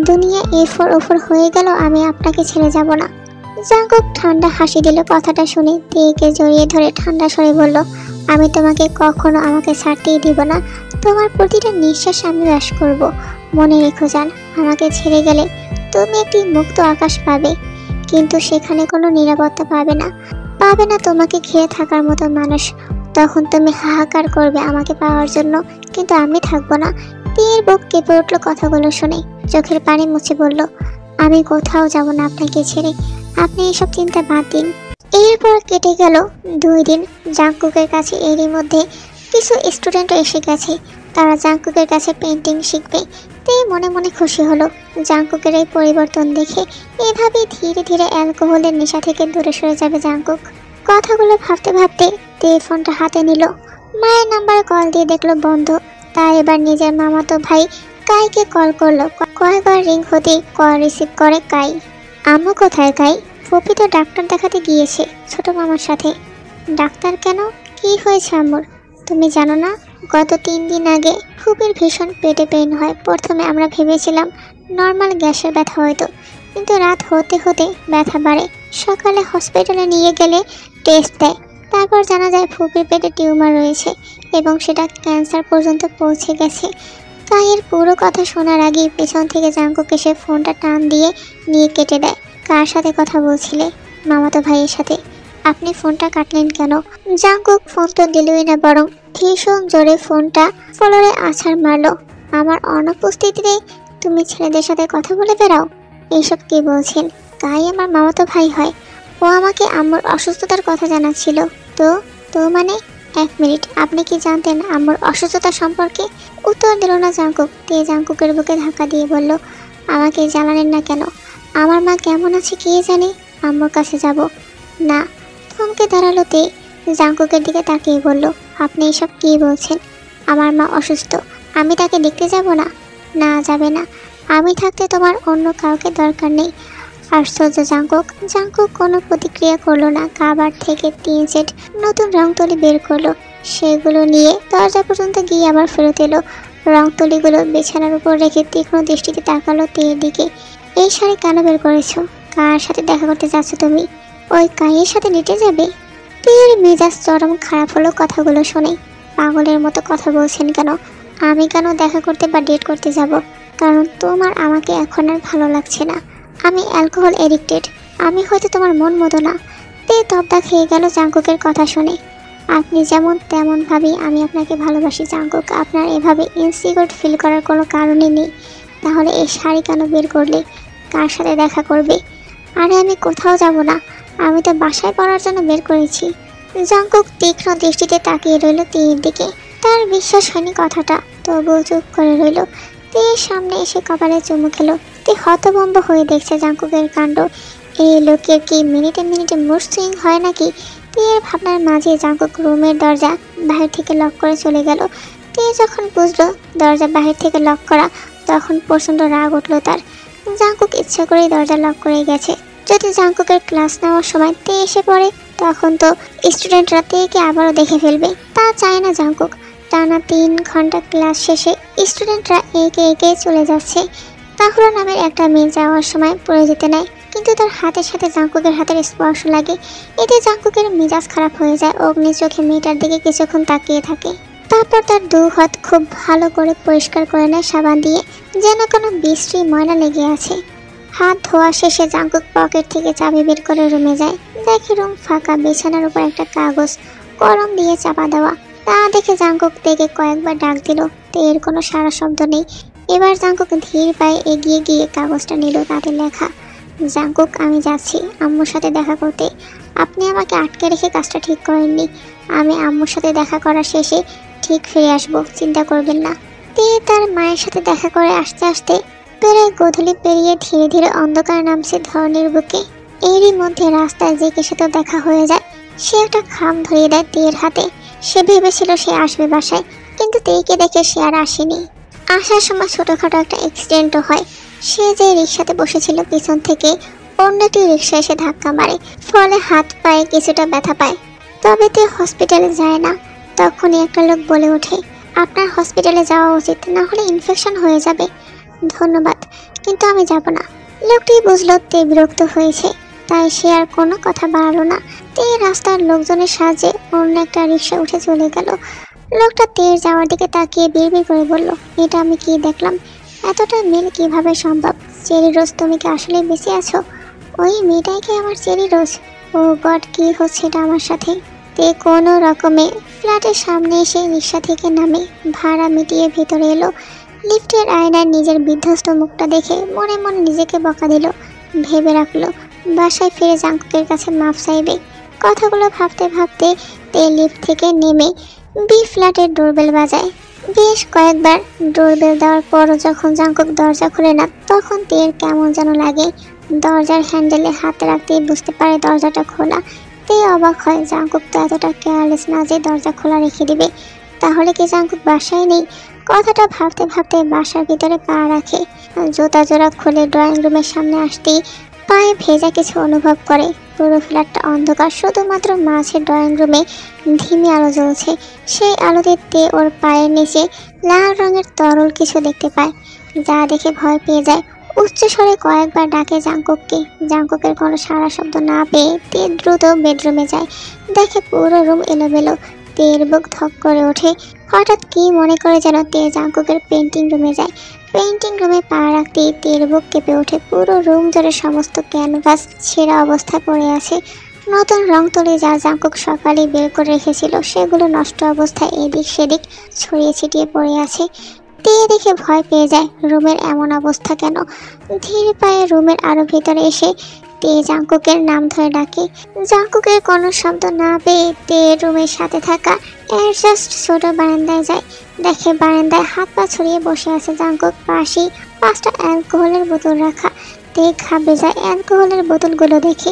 দুনিয়া এফোর ওফর হয়ে গেল, আমি আপনাকে ছেড়ে যাব না। জাঙ্কুক ঠান্ডা হাসি দিল। কথাটা শুনে তেকে জড়িয়ে ধরে ঠান্ডা স্বরে বলল, আমি তোমাকে কখনো আমাকে ছাড়তেই দিব না। তোমার প্রতিটা নিঃশ্বাস আমি বাস করব। মনে রেখো জান, আমাকে ছেড়ে গেলে তুমি একটি মুক্ত আকাশ পাবে, কিন্তু সেখানে কোনো নিরাপত্তা পাবে না। পাবে না তোমাকে ঘিরে থাকার মতো মানুষ। তখন তুমি হাহাকার করবে আমাকে পাওয়ার জন্য, কিন্তু আমি থাকবো না। তের বুক কেঁপে উঠল কথাগুলো শুনে। চোখের পানি মুছে বলল, আমি কোথাও যাব না আপনাকে ছেড়ে, আপনি এসব চিন্তা বাদ দিন। এরপর কেটে গেল 2 দিন। জাঙ্কুকের কাছে এরই মধ্যে কিছু স্টুডেন্টও এসে গেছে। তারা জাঙ্কুকের কাছে পেন্টিং শিখবে। তে মনে মনে খুশি হলো জাঙ্কুকের এই পরিবর্তন দেখে। এভাবে ধীরে ধীরে অ্যালকোহলের নেশা থেকে দূরে সরে যাবে জাঙ্কুক। কথাগুলো ভাবতে ভাবতে তে ফোনটা হাতে নিল। মায়ের নাম্বারে কল দিয়ে দেখলো বন্ধ। তাই এবার নিজের মামাতো ভাই কাইকে কল করলো। কয়েকবার রিং হতেই কল রিসিভ করে কাই। আম্মু কোথায় কাই? ফুপি তো ডাক্তার দেখাতে গিয়েছে ছোট মামার সাথে। ডাক্তার কেন? কি হয়েছে আম্মুর? তুমি জানো না? গত 3 দিন আগে ফুপির ভীষণ পেটে পেইন হয়। প্রথমে আমরা ভেবেছিলাম নর্মাল গ্যাসের ব্যথা হয়তো, কিন্তু রাত হতে হতে ব্যথা বাড়ে। সকালে হসপিটালে নিয়ে গেলে টেস্ট দেয়, তারপর জানা যায় ফুপির পেটে টিউমার রয়েছে এবং সেটা ক্যান্সার পর্যন্ত পৌঁছে গেছে। কাইয়ের পুরো কথা শোনার আগেই পেছন থেকে জাঙ্কুক এসে ফোনটা টান দিয়ে নিয়ে কেটে দেয়। কার সাথে কথা বলছিলে? মামাতো ভাইয়ের সাথে। আপনি ফোনটা কাটলেন কেন? জাঙ্কুক ফোন তো দিলই না, বরং ভীষণ জোরে ফোনটা ফ্লোরে আছাড় মারলো। আমার অনুপস্থিতিতে তুমি ছেলেদের সাথে কথা বলে বেড়াও? এইসব কি বলছেন? কাই আমার মামাতো ভাই হয়। ও আমাকে আম্মুর অসুস্থতার কথা জানাচ্ছিল। তো মানে? 1 মিনিট, আপনি কি জানতেন আম্মুর অসুস্থতা সম্পর্কে? উত্তর দিল না জাঙ্কুক। তে জাঙ্কুকের বুকে ধাক্কা দিয়ে বলল, আমাকে জানালেন না কেন? আমার মা কেমন আছে কে জানে, আম্মুর কাছে যাব না। থমকে দাঁড়ালো তে। জাঙ্কুকের দিকে তাকিয়ে বলল, আপনি এসব কি বলছেন? আমার মা অসুস্থ, আমি তাকে দেখতে যাব না? না যাবে না। আমি থাকতে তোমার অন্য কাউকে দরকার নেই। আশ্চর্য জাঙ্কুক। জাঙ্কুক কোনো প্রতিক্রিয়া করলো না। কাবার থেকে 3 সেট নতুন রং তুলি বের করলো। সেগুলো নিয়ে দরজা পর্যন্ত গিয়ে আবার ফেরত এলো। রং তুলিগুলো বিছানার উপর রেখে তীক্ষ্ণ দৃষ্টিতে তাকালো তের দিকে। এই শাড়ি কেন বের করেছো? কার সাথে দেখা করতে যাচ্ছ তুমি? ওই কাইয়ের সাথে নিতে যাবে? তের মেজাজ চরম খারাপ হলো কথাগুলো শুনে। পাগলের মতো কথা বলছেন কেন? আমি কেন দেখা করতে বা ডেট করতে যাব? কারণ তোমার আমাকে এখন আর ভালো লাগছে না। আমি অ্যালকোহল এডিক্টেড। আমি হয়তো তোমার মন মতো না। তে তবদা খেয়ে গেল জাঙ্কুকের কথা শুনে। আপনি যেমন তেমন ভাবেই আমি আপনাকে ভালোবাসি জাঙ্কুক। আপনার এভাবে ইনসিকিউর ফিল করার কোনো কারণই নেই। তাহলে এই শাড়ি কেন বের করলে? কার সাথে দেখা করবে? আরে আমি কোথাও যাব না, আমি তো বাসায় পড়ার জন্য বের করেছি। জাঙ্কুক তীক্ষ্ণ দৃষ্টিতে তাকিয়ে রইল তের দিকে। তার বিশ্বাস হয়নি কথাটা, তবুও চুপ করে রইল। তের সামনে এসে কপালে চুমু খেলো। তে হতভম্ব হয়ে দেখছে জাঙ্কুকের কাণ্ড। এই লোকের কি মিনিটে মিনিটে মুড সুইং হয় নাকি? তের ভাবনার মাঝে জাঙ্কুক রুমের দরজা বাহির থেকে লক করে চলে গেল। তে যখন বুঝলো দরজা বাহির থেকে লক করা, তখন প্রচণ্ড রাগ উঠল তার। জাঙ্কুক ইচ্ছা করেই দরজা লক করে গেছে। যদি জাংকুকের ক্লাস নেওয়ার সময় তে এসে পড়ে, তখন তো স্টুডেন্টরা তেকে আবারও দেখে ফেলবে। তা চায় না জাংকুক। টানা 3 ঘন্টা ক্লাস শেষে স্টুডেন্টরা একে একে চলে যাচ্ছে। তাহুরা নামের একটা মেয়ে যাওয়ার সময় পড়ে যেতে নেয়, কিন্তু তার হাতের সাথে জাংকুকের হাতের স্পর্শ লাগে। এতে জাংকুকের মেজাজ খারাপ হয়ে যায়। অগ্নি চোখে মেয়েটার দিকে কিছুক্ষণ তাকিয়ে থাকে। তারপর তার 2 হাত খুব ভালো করে পরিষ্কার করে নেয় সাবান দিয়ে, যেন কোনো বিশ্রী ময়লা লেগে আছে। হাত ধোয়া শেষে জাংকুক পকেট থেকে চাবি বের করে রুমে যায়। দেখে রুম ফাঁকা, বিছানার উপর একটা কাগজ কলম দিয়ে চাপা দেওয়া। তা দেখে জাংকুক তেকে কয়েকবার ডাক দিল, এর কোনো সারা শব্দ নেই। এবার জাংকুক ধীর পায়ে এগিয়ে গিয়ে কাগজটা নিল। তাতে লেখা, জাংকুক, আমি যাচ্ছি আম্মুর সাথে দেখা করতে। আপনি আমাকে আটকে রেখে কাজটা ঠিক করেননি। আমি আম্মুর সাথে দেখা করা শেষে ঠিক ফিরে আসবো, চিন্তা করবেন না। তে তার মায়ের সাথে দেখা করে আসতে আসতে প্রায় গোধূলি পেরিয়ে ধীরে ধীরে অন্ধকার নামছে ধরনীর বুকে। এরই মধ্যে রাস্তায় জেকের সাথে দেখা হয়ে যায়। সে একটা খাম ধরিয়ে দেয় তের হাতে। সে ভেবেছিল সে আসবে বাসায়, কিন্তু তেকে দেখে সে আর আসেনি। আসার সময় ছোটখাটো একটা অ্যাক্সিডেন্টও হয়। সে যে রিক্সাতে বসেছিল পিছন থেকে অন্য একটি রিক্সা এসে ধাক্কা মারে, ফলে হাত পায়ে কিছুটা ব্যথা পায়। তবে তে হসপিটালে যায় না। তখনই একটা লোক বলে ওঠে, আপনার হসপিটালে যাওয়া উচিত, না হলে ইনফেকশন হয়ে যাবে। ধন্যবাদ, কিন্তু আমি যাব না। লোকটি বুঝলো তে বিরক্ত হয়েছে, তাই সে আর কোনো কথা বাড়ালো না। তে রাস্তার লোকজনের সাহায্যে অন্য একটা রিক্সা উঠে চলে গেল। লোকটা তের যাওয়ার দিকে তাকিয়ে বিড়বিড় করে বলল, এটা আমি কি দেখলাম? এতটা মিল কিভাবে সম্ভব? চেরি রোজ, তুমি কি আসলে বেঁচে আছো? ওই মেয়েটাই কি আমার চেরি রোজ? ও গড, কি হচ্ছে এটা আমার সাথে? তে কোনো রকমে ফ্ল্যাটের সামনে এসে রিক্সা থেকে নামে ভাড়া মিটিয়ে ভেতরে এলো। লিফটের আয়নায় নিজের বিধ্বস্ত মুখটা দেখে মনে মনে নিজেকে বকা দিল। ভেবে রাখলো বাসায় ফিরে জাংকুকের কাছে মাফ চাইবে। কথাগুলো ভাবতে ভাবতে তে লিফট থেকে নেমে বি ফ্ল্যাটের ডোরবেল বাজায়। বেশ কয়েকবার ডোরবেল দেওয়ার পরও যখন জাংকুক দরজা খুলে না, তখন তের কেমন যেন লাগে। দরজার হ্যান্ডেলে হাত রাখতেই বুঝতে পারে দরজাটা খোলা। তে অবাক হয়, জাংকুক তো এতটা কেয়ারলেস না যে দরজা খোলা রেখে দিবে। তাহলে কি জাংকুক বাসায় নেই? কথাটা ভাবতে ভাবতে বাসার ভিতরে পা রাখে। জুতা জোড়া খুলে ড্রয়িং রুমের সামনে আসতেই পায়ে ভেজা কিছু অনুভব করে। পুরো ফ্ল্যাটটা অন্ধকার, শুধুমাত্র মাঝে ড্রয়িং রুমে ধিমি আলো জ্বলছে। সেই আলোতে তে ওর পায়ের নিচে লাল রঙের তরল কিছু দেখতে পায়, যা দেখে ভয় পেয়ে যায়। উচ্চ স্বরে কয়েকবার ডাকে জাংকুককে। জাংকুকের কোনো সারা শব্দ না পেয়ে তে দ্রুত বেডরুমে যায়। দেখে পুরো রুম এলোমেলো। তের বুক ধক করে ওঠে। হঠাৎ কি মনে করে যেন তে জাংকুকের পেন্টিং রুমে যায়। পেন্টিং রুমে পা রাখতেই তের বুক কেঁপে ওঠে। পুরো রুম জুড়ে সমস্ত ক্যানভাস ছেঁড়া অবস্থায় পড়ে আছে। নতুন রং তুলি যা জাংকুক সকালে বের করে রেখেছিল, সেগুলো নষ্ট অবস্থায় এদিক সেদিক ছড়িয়ে ছিটিয়ে পড়ে আছে। তে দেখে ভয় পেয়ে যায়, রুমের এমন অবস্থা কেন? ধীর পায়ে রুমের আরো ভিতরে এসে তে জাংকুকের নাম ধরে ডাকে। জাংকুকের কোনো শব্দ না পেয়ে তে রুমের সাথে থাকা অ্যাডজাস্ট ছোট বারান্দায় যায়। দেখে বারান্দায় হাত পা ছড়িয়ে বসে আছে জাংকুক। পাশেই 5টা অ্যালকোহলের বোতল রাখা। তে ঘাবড়ে যায় অ্যালকোহলের বোতলগুলো দেখে।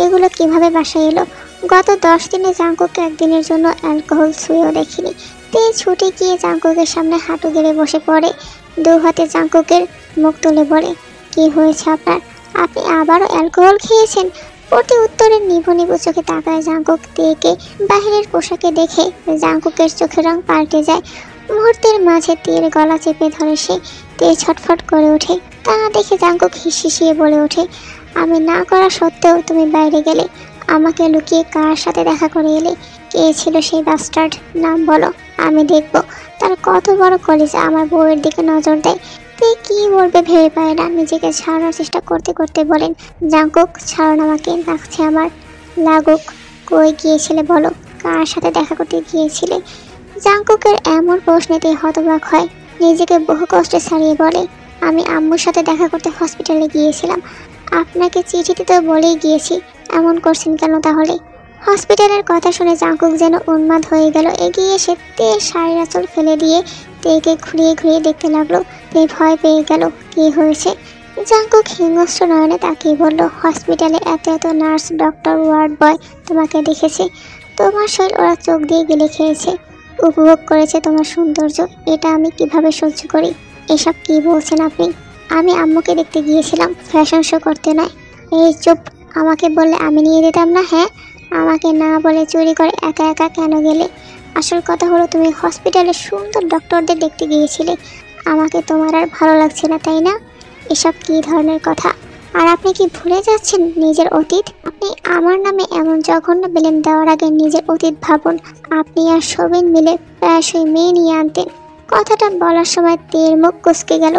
এগুলো কিভাবে বাসায় এলো? গত 10 দিনে জাংকুককে একদিনের জন্য অ্যালকোহল ছুঁয়েও দেখিনি। তে ছুটে গিয়ে জাংকুকের সামনে হাঁটু গেড়ে বসে পড়ে। 2 হাতে জাংকুকের মুখ তুলে বলে, কি হয়েছে আপনার? আপনি আবারও অ্যালকোহল খেয়েছেন? প্রতি উত্তরে নিভু নিভু চোখে তাকায় জাংকুক। তেকে বাহিরের পোশাকে দেখে জাংকুকের চোখের রং পাল্টে যায়। মুহূর্তের মাঝে তের গলা চেপে ধরে সে। তে ছটফট করে ওঠে। তা দেখে জাংকুক হিসিয়ে বলে ওঠে, আমি না করা সত্ত্বেও তুমি বাইরে গেলে, আমাকে লুকিয়ে কার সাথে দেখা করে এলে? কে ছিল সেই বাস্টার্ড? নাম বলো, আমি দেখব তার কত বড় কলিজা আমার বউয়ের দিকে নজর দেয়। তে কি বলবে ভেবে পায় না। নিজেকে ছাড়ানোর চেষ্টা করতে করতে বলেন, জাংকুক, ছাড়ুন আমাকে, লাগছে আমার। লাগুক, কই গিয়েছিলে বলো? কার সাথে দেখা করতে গিয়েছিলে? জাংকুকের এমন প্রশ্নেতে হতবাক হয়। নিজেকে বহু কষ্টে ছাড়িয়ে বলে, আমি আম্মুর সাথে দেখা করতে হসপিটালে গিয়েছিলাম। আপনাকে চিঠিতে তো বলেই গিয়েছি, এমন করছেন কেন তাহলে? হসপিটালের কথা শুনে জাংকুক যেন উন্মাদ হয়ে গেল। এগিয়ে এসে তে শাড়ির আঁচল ফেলে দিয়ে তেকে ঘুরিয়ে ঘুরিয়ে দেখতে লাগলো। তে ভয় পেয়ে গেল, কি হয়েছে? জাংকুক হিংস্র নয়নে তাকিয়ে বলল, হসপিটালে এত এত নার্স, ডক্টর, ওয়ার্ড বয় তোমাকে দেখেছে। তোমার শরীর ওরা চোখ দিয়ে গিলে খেয়েছে, উপভোগ করেছে তোমার সৌন্দর্য। এটা আমি কিভাবে সহ্য করি? এসব কি বলছেন আপনি? আমি আম্মুকে দেখতে গিয়েছিলাম, ফ্যাশন শো করতে নয়। এই চুপ, আমাকে বললে আমি নিয়ে দিতাম না? হ্যাঁ, আমাকে না বলে চুরি করে একা একা কেন গেলে? আসল কথা হলো তুমি হসপিটালে সুন্দর ডক্টরদের দেখতে গিয়েছিলে। আমাকে তোমার আর ভালো লাগছে না, তাই না? এসব কী ধরনের কথা? আর আপনি কি ভুলে যাচ্ছেন নিজের অতীত? আপনি আমার নামে এমন জঘন্য ব্লেম দেওয়ার আগে নিজের অতীত ভাবুন। আপনি আর শোভন মিলে প্রায়শই মেয়ে নিয়ে আনতেন। কথাটা বলার সময় তের মুখ কুঁচকে গেল।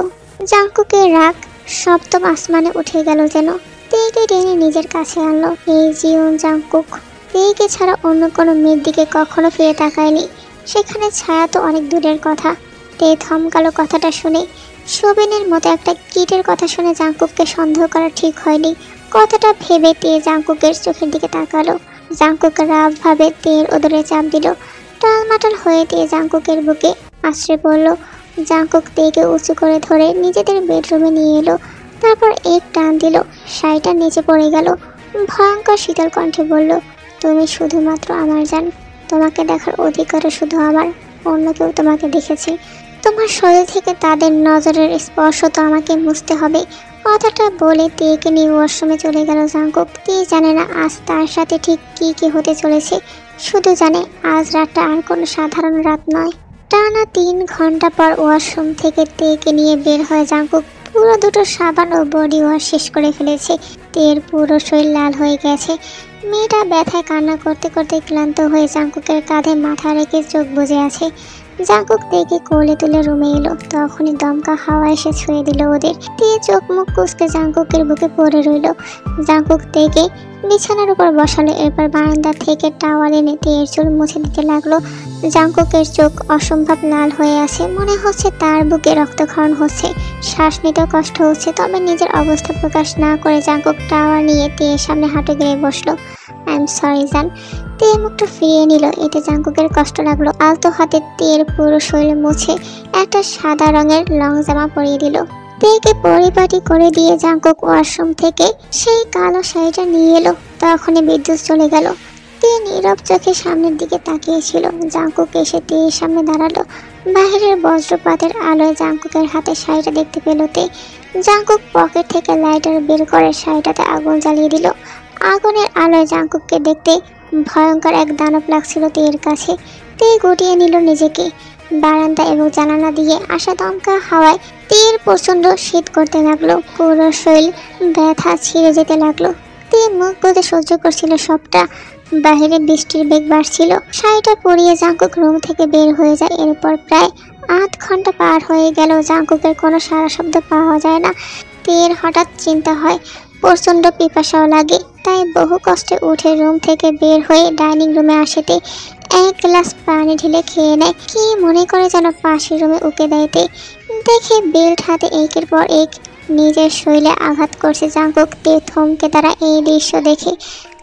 জাঙ্কুকের রাগ সপ্তম আসমানে উঠে গেল যেন। তেকে টেনে নিজের কাছে আনলো। এই জীবন জাঙ্কুক তেকে ছাড়া অন্য কোনো মেয়ের দিকে কখনো ফিরে তাকায়নি। সেখানে ছায়া তো অনেক দূরের কথা। তে থমকালো কথাটা শুনে। শোভনের মতো একটা কিটের কথা শুনে জাঙ্কুককে সন্দেহ করা ঠিক হয়নি। কথাটা ভেবে তে জাঙ্কুকের চোখের দিকে তাকালো। জাঙ্কুক রাভ ভাবে তের ওদরে চাপ দিল। টালমাটাল হয়ে তে জাঙ্কুকের বুকে আশ্রয় পড়ল। জাঙ্কুক তেকে উঁচু করে ধরে নিজেদের বেডরুমে নিয়ে এলো। তারপর এক টান দিল, শাড়িটা নিচে পড়ে গেল। ভয়ঙ্কর শীতল কণ্ঠে বলল, তুমি শুধুমাত্র আমার জান। তোমাকে দেখার অধিকারও শুধু আমার, অন্য কেউ তোমাকে দেখেছে। তোমার শরীর থেকে তাদের নজরের স্পর্শ তো আমাকে মুছতে হবে। কথাটা বলে তেকে নিয়ে ওয়াশরুমে চলে গেল জাঙ্কুক। তে জানে না আজ তার সাথে ঠিক কি কি হতে চলেছে, শুধু জানে আজ রাতটা আর কোনো সাধারণ রাত নয়। টানা 3 ঘন্টা পর ওয়াশরুম থেকে তেকে নিয়ে বের হয় জাঙ্কুক। পুরো দুটো সাবান ও বডি ওয়াশ শেষ করে ফেলেছে। তের পুরো শরীর লাল হয়ে গেছে। মেয়েটা ব্যথায় কান্না করতে করতে ক্লান্ত হয়ে জাঙ্কুকের কাঁধে মাথা রেখে চোখ বুজে আছে। জাঙ্কুক তেকে কোলে তুলে রুমে এলো। তখনই দমকা হাওয়া এসে ছুঁয়ে দিল ওদের। তে চোখ মুখ কুঁচকে জাঙ্কুকের বুকে পড়ে রইল। জাঙ্কুক তেকে বিছানার উপর বসালো। এরপর বারান্দা থেকে টাওয়াল এনে তের চুল মুছে দিতে লাগলো। জাঙ্কুকের চোখ অসম্ভব লাল হয়ে আছে। মনে হচ্ছে তার বুকে রক্তক্ষরণ হচ্ছে, শ্বাস নিতেও কষ্ট হচ্ছে। তবে নিজের অবস্থা প্রকাশ না করে জাঙ্কুক টাওয়াল নিয়ে তের সামনে হাঁটু গেড়ে বসলো। আই এম সরি জান। তে মুখটা ফিরিয়ে নিল। এতে জাঙ্কুকের কষ্ট লাগলো। আলতো হাতে তের পুরো শরীর মুছে একটা সাদা রঙের লং জামা পরিয়ে দিল। তেকে পরিপাটি করে দিয়ে জাঙ্কুক ওয়াশরুম থেকে সেই কালো শাড়িটা নিয়ে এলো। তখনই বিদ্যুৎ চলে গেল। তে নীরব চোখে সামনের দিকে তাকিয়েছিল। জাঙ্কুক এসে তের সামনে দাঁড়ালো। বাইরের বজ্রপাতের আলোয় জাঙ্কুকের হাতে শাড়িটা দেখতে পেল তে। জাঙ্কুক পকেট থেকে লাইটার বের করে শাড়িটাতে আগুন জ্বালিয়ে দিল। আগুনের আলোয় জাঙ্কুককে দেখতে ভয়ঙ্কর এক দানব লাগছিল তের কাছে। তে গুটিয়ে নিল নিজেকে। বারান্দা এবং জানালা দিয়ে আসা দমকা হাওয়ায় তের প্রচন্ড শীত করতে লাগলো। পুরো শরীর ব্যথা ছিঁড়ে যেতে লাগলো। তে মুখ বুজে সহ্য করছিল সবটা। বাহিরে বৃষ্টির বেগ বাড়ছিল। শাড়িটা পরিয়ে জাঙ্কুক রুম থেকে বের হয়ে যায়। এরপর প্রায় 8 ঘন্টা পার হয়ে গেল। জাঙ্কুকের কোনো সারা শব্দ পাওয়া যায় না। তের হঠাৎ চিন্তা হয়, প্রচন্ড পিপাসাও লাগে। তাই বহু কষ্টে উঠে রুম থেকে বের হয়ে ডাইনিং রুমে আসেতে 1 গ্লাস পানি ঢেলে খেয়ে নেয়। কি মনে করে যেন পাশের রুমে উকে দেয়তে। দেখে বেল্ট হাতে একের পর এক নিজের শরীরে আঘাত করছে জাঙ্কুক। তে থমকে তারা এই দৃশ্য দেখে।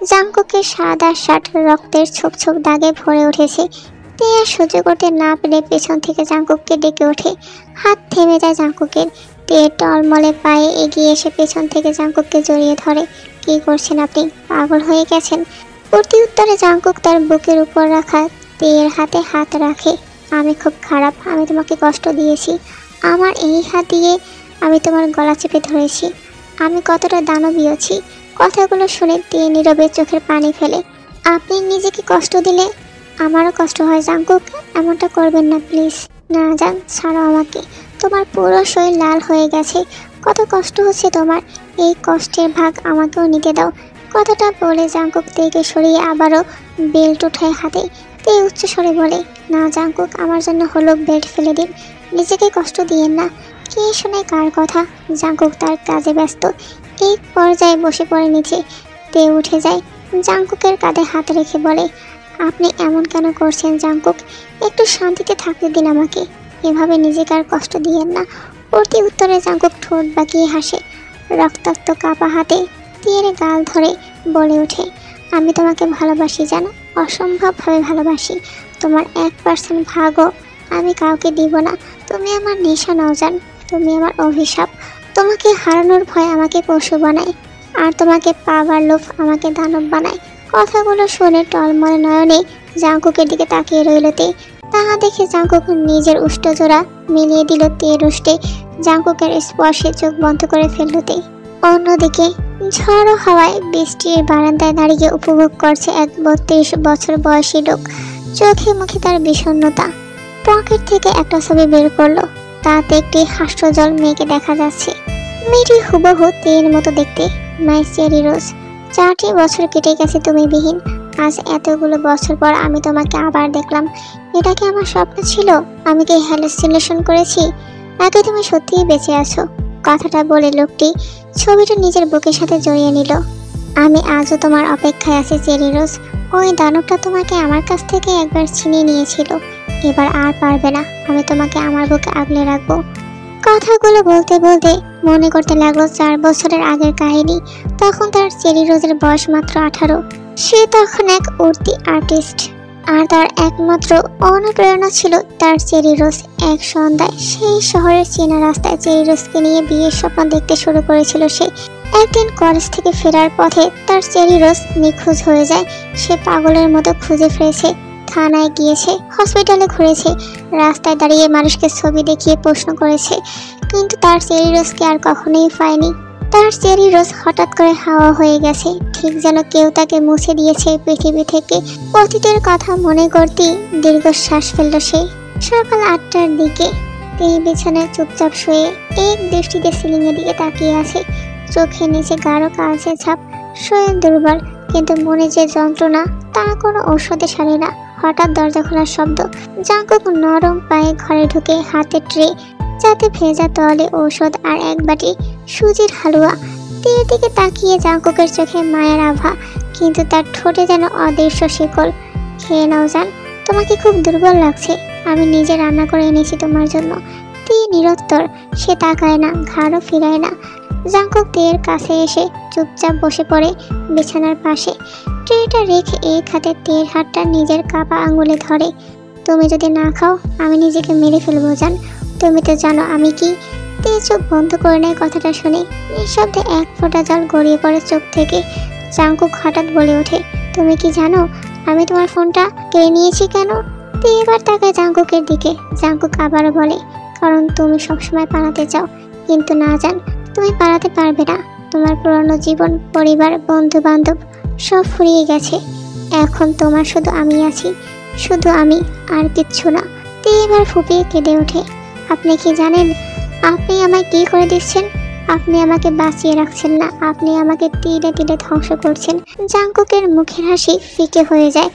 জাঙ্কুকের সাদা শার্ট রক্তের ছোপ ছোপ দাগে ভরে উঠেছে। তে আর সহ্য করতে না পেরে পেছন থেকে জাঙ্কুককে ডেকে ওঠে। হাত থেমে যায় জাঙ্কুকের। তে টলমলে পায়ে এগিয়ে এসে পেছন থেকে জাঙ্কুককে জড়িয়ে ধরে। কি করছেন আপনি? পাগল হয়ে গেছেন? প্রতি উত্তরে জাঙ্কুক তার বুকের উপর রাখা তের হাতে হাত রাখে। আমি খুব খারাপ, আমি তোমাকে কষ্ট দিয়েছি। আমার এই হাত দিয়ে আমি তোমার গলা চেপে ধরেছি। আমি কতটা দানবীয়ছি। কথাগুলো শুনে তে নীরবে চোখের পানি ফেলে। আপনি নিজেকে কষ্ট দিলে আমারও কষ্ট হয় জাঙ্কুক। এমনটা করবেন না প্লিজ। না জান, ছাড়ো আমাকে। তোমার পুরো শরীর লাল হয়ে গেছে। কত কষ্ট হচ্ছে তোমার। এই কষ্টের ভাগ আমাকেও নিতে দাও। কথাটা বলে জাঙ্কুক তেকে সরিয়ে আবারও বেল্ট ওঠায় হাতে। তে উচ্চ স্বরে বলে, না জাঙ্কুক, আমার জন্য হলো বেল্ট ফেলে দিন। নিজেকে কষ্ট দিয়েন না। কে শোনে কার কথা? জাঙ্কুক তার কাজে ব্যস্ত। এই পর্যায়ে বসে পড়ে নিচে। তে উঠে যায়। জাঙ্কুকের কাঁধে হাত রেখে বলে, আপনি এমন কেন করছেন জাঙ্কুক? একটু শান্তিতে থাকতে দিন আমাকে। এভাবে নিজেকে আর কষ্ট দিয়েন না। প্রতি উত্তরে জাঙ্কুক ঠোঁট বাঁকিয়ে হাসে। রক্তাক্ত কাপা হাতে তের গাল ধরে বলে ওঠে, আমি তোমাকে ভালোবাসি জানো, অসম্ভবভাবে ভালোবাসি। তোমার 1% ভাগও আমি কাউকে দিব না। তুমি আমার নেশা নাও জান, তুমি আমার অভিশাপ। তোমাকে হারানোর ভয় আমাকে পশু বানায়, আর তোমাকে পাওয়ার লোভ আমাকে দানব বানায়। কথাগুলো শুনে টলমলে নয়নে জাঙ্কুকের দিকে তাকিয়ে রইল তে। তাহা দেখে জাঙ্কুক নিজের উষ্ঠজোড়া মিলিয়ে দিল তের উষ্ঠে। জাঙ্কুকের স্পর্শে চোখ বন্ধ করে ফেলল তে। অন্যদিকে ঝড়ো হাওয়ায় বৃষ্টির বারান্দায় দাঁড়িয়ে উপভোগ করছে এক 32 বছর বয়সী লোক। চোখে মুখে তার বিষণ্ণতা। পকেট থেকে একটা ছবি বের করলো, তাতে একটি হাস্যজল মেয়েকে দেখা যাচ্ছে। মেয়েটি হুবহু তের মতো দেখতে, মাই চেরি রোজ। 4টি বছর কেটে গেছে তুমি বিহীন। আজ এতগুলো বছর পর আমি তোমাকে আবার দেখলাম। এটা কি আমার স্বপ্ন ছিল? আমি কি হ্যালুসিনেশন করেছি, নাকি তুমি সত্যিই বেঁচে আছো? কথাটা বলে লোকটি ছবিটা নিজের বুকের সাথে জড়িয়ে নিল। আমি আজও তোমার অপেক্ষায় আছি চেরি রোজ। ওই দানবটা তোমাকে আমার কাছ থেকে একবার ছিনিয়ে নিয়েছিল, এবার আর পারবে না। আমি তোমাকে আমার বুকে আগলে রাখবো। কথাগুলো বলতে বলতে মনে করতে লাগলো 4 বছরের আগের কাহিনী। তখন তার চেরি রোজের বয়স মাত্র 18। সে তখন এক উঠতি আর্টিস্ট, আর তার একমাত্র অনুপ্রেরণা ছিল তার চেরি রোজ। এক সন্ধ্যায় সেই শহরের চেনা রাস্তায় চেরি রোজকে নিয়ে বিয়ের স্বপ্ন দেখতে শুরু করেছিল সে। একদিন কলেজ থেকে ফেরার পথে তার চেরি রোজ নিখোঁজ হয়ে যায়। সে পাগলের মতো খুঁজে ফিরেছে, থানায় গিয়েছে, হসপিটালে ঘুরেছে, রাস্তায় দাঁড়িয়ে মানুষকে ছবি দেখিয়ে প্রশ্ন করেছে, কিন্তু তার চেরি রোজকে আর কখনোই পায়নি। তার চেরি রোজ হঠাৎ করে হাওয়া হয়ে গেছে, ঠিক যেন কেউ তাকে মুছে দিয়েছে পৃথিবী থেকে। অতীতের কথা মনে করতেই দীর্ঘশ্বাস ফেলল সে। সকাল 8টার দিকে তিনি বিছানায় চুপচাপ শুয়ে এক দৃষ্টিতে সিলিংয়ের দিকে তাকিয়ে আছে। চোখের নিচে গাঢ় কাঁচের ছাপ। শরীর দুর্বল, কিন্তু মনে যে যন্ত্রণা তা কোনো ঔষধে সারে না। হঠাৎ দরজা খোলার শব্দ। জাঙ্কুক নরম পায়ে ঘরে ঢুকে, হাতে ট্রে, যাতে ভেজা তলে ঔষধ আর এক বাটি সুজির হালুয়া। তীর দিকে তাকিয়ে জাঙ্কুকের চোখে মায়ের আভা, কিন্তু তার ঠোঁটে যেন অদৃশ্য শিকল। খেয়ে নাও জান, তোমাকে খুব দুর্বল লাগছে। আমি নিজে রান্না করে এনেছি তোমার জন্য। তীর নিরুত্তর, সে তাকায় না, ঘাড়ও ফিরায় না। জাঙ্কুক তীরের কাছে এসে চুপচাপ বসে পড়ে বিছানার পাশে। ট্রেটা রেখে এক হাতে তীর হাতটা নিজের কাপা আঙুলে ধরে। তুমি যদি না খাও আমি নিজেকে মেরে ফেলবো জান। তুমি তো জানো আমি কি। তীর চোখ বন্ধ করে নেয় কথাটা শুনে। নিঃশব্দে এক ফোঁটা জল গড়িয়ে পড়ে চোখ থেকে। জাঙ্কুক হঠাৎ বলে ওঠে, তুমি কি জানো আমি তোমার ফোনটা কেড়ে নিয়েছি কেন? তীর এবার তাকায় জাঙ্কুকের দিকে। জাঙ্কুক আবারও বলে, কারণ তুমি সবসময় পালাতে চাও, কিন্তু না জান, তুমি পালাতে পারবে না। তোমার পুরনো জীবন, পরিবার, বন্ধু বান্ধব সব ফুরিয়ে গেছে। এখন তোমার শুধু আমি আছি, শুধু আমি, আর কিচ্ছু না। তে এবার ফুপিয়ে কেঁদে ওঠে। আপনি কি জানেন আপনি আমায় কি করে দিচ্ছেন? আপনি আমাকে বাঁচিয়ে রাখছেন না, আপনি আমাকে তিলে তিলে ধ্বংস করছেন। জাঙ্কুকের মুখের হাসি ফিকে হয়ে যায়।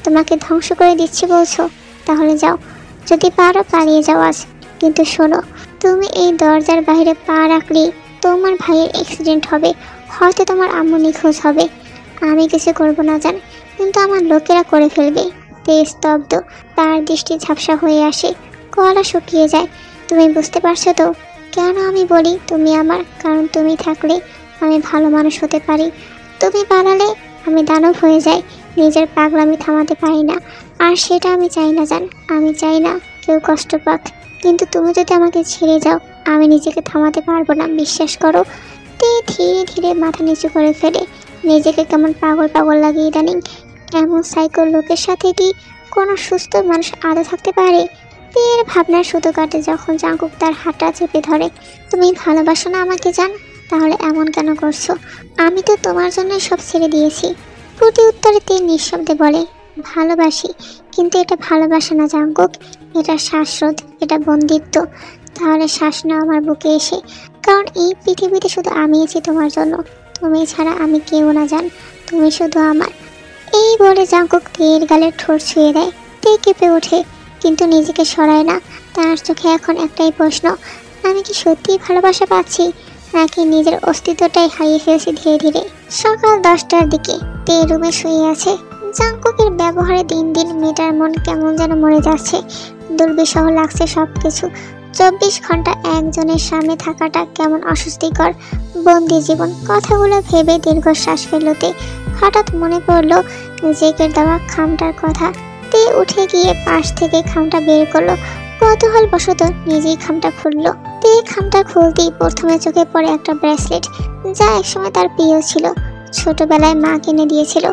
তোমাকে ধ্বংস করে দিচ্ছি বলছো? তাহলে যাও, যদি পারো পালিয়ে যাও আজ। কিন্তু শোনো, তুমি এই দরজার বাইরে পা রাখলেই তোমার ভাইয়ের অ্যাক্সিডেন্ট হবে, হয়তো তোমার আম্মু নিখোঁজ হবে। আমি কিছু করবো না জান, কিন্তু আমার লোকেরা করে ফেলবে। তে স্তব্ধ, তার দৃষ্টি ঝাপসা হয়ে আসে, গলা শুকিয়ে যায়। তুমি বুঝতে পারছো তো কেন আমি বলি তুমি আমার? কারণ তুমি থাকলে আমি ভালো মানুষ হতে পারি, তুমি পালালে আমি দানব হয়ে যাই। নিজের পাগলামি থামাতে পারি না, আর সেটা আমি চাই না জান। আমি চাই না কেউ কষ্ট পাক, কিন্তু তুমি যদি আমাকে ছেড়ে যাও আমি নিজেকে থামাতে পারবো না, বিশ্বাস করো। তে ধীরে ধীরে মাথা নিচু করে ফেলে। নিজেকে কেমন পাগল পাগল লাগে ইদানিং। এমন সাইকো লোকের সাথে কি কোনো সুস্থ মানুষ আদৌ থাকতে পারে? তের ভাবনার সুতো কাটে যখন জাঙ্কুক তার হাতটা চেপে ধরে। তুমি ভালোবাসো না আমাকে জান? তাহলে এমন কেন করছো? আমি তো তোমার জন্য সব ছেড়ে দিয়েছি। প্রতি উত্তরে তে নিঃশব্দে বলে, ভালোবাসি, কিন্তু এটা ভালোবাসা না জাঙ্কুক, এটা শ্বাসরোধ, এটা বন্দিত্ব। তাহলে শ্বাস নাও আমার বুকে এসে, কারণ এই পৃথিবীতে শুধু আমি আছি তোমার জন্য। তুমি ছাড়া আমি কেউ না জান, তুমি শুধু আমার। এই বলে জাঙ্কুক তের গালের ঠোঁট ছুঁয়ে দেয়। তে কেঁপে ওঠে, কিন্তু নিজেকে সরায় না। তার চোখে এখন একটাই প্রশ্ন, আমি কি সত্যিই ভালোবাসা পাচ্ছি, নাকি নিজের অস্তিত্বটাই হারিয়ে ফেলছি ধীরে ধীরে? সকাল 10টার দিকে তে রুমে শুয়ে আছে। জাঙ্কুকের ব্যবহারে দিন দিন মেয়েটার মন কেমন যেন মরে যাচ্ছে। দুর্বিষহ লাগছে সবকিছু। 24 ঘন্টা একজনের সামনে থাকাটা কেমন অস্বস্তিকর। বন্দি জীবন। কথাগুলো ভেবে দীর্ঘশ্বাস ফেলতে হঠাৎ মনে পড়লো জেকের দেওয়া খামটার কথা। তে উঠে গিয়ে পাশ থেকে খামটা বের করলো। কৌতূহল বশত নিজেই খামটা খুললো। তে খামটা খুলতেই প্রথমে চোখে পড়ে একটা ব্রেসলেট, যা একসময় তার প্রিয় ছিল। ছোটবেলায় মা কিনে দিয়েছিল,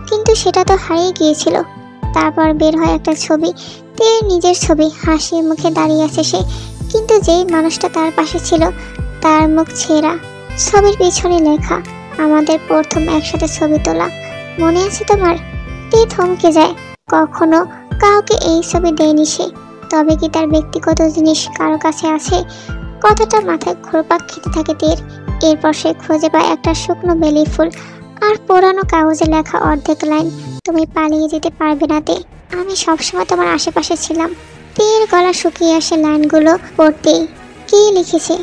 কিন্তু সেটা তো হারিয়ে গিয়েছিল। তারপর বের হয় একটা ছবি, তে নিজের ছবি। হাসি মুখে দাঁড়িয়ে আছে সে, কিন্তু যেই মানুষটা তার পাশে ছিল তার মুখ ছেঁড়া, ছবির পিছনে লেখা আমাদের প্রথম একসাথে ছবি তোলা, মনে আছে তোমার? তে থমকে যায়। কখনো কাউকে এই ছবি দেয়নি সে। তবে কি তার ব্যক্তিগত জিনিস কারো কাছে আছে? কথাটা মাথায় ঘুরপাক খেতে থাকে তীর। এরপর সে খুঁজে পায় একটা শুকনো বেলি ফুল আর পুরানো কাগজে লেখা অর্ধেক লাইন, তুমি পালিয়ে যেতে পারবে না তে, আমি সবসময় তোমার আশেপাশে ছিলাম। তীর গলা শুকিয়ে আসে লাইনগুলো পড়তেই। কি লিখেছে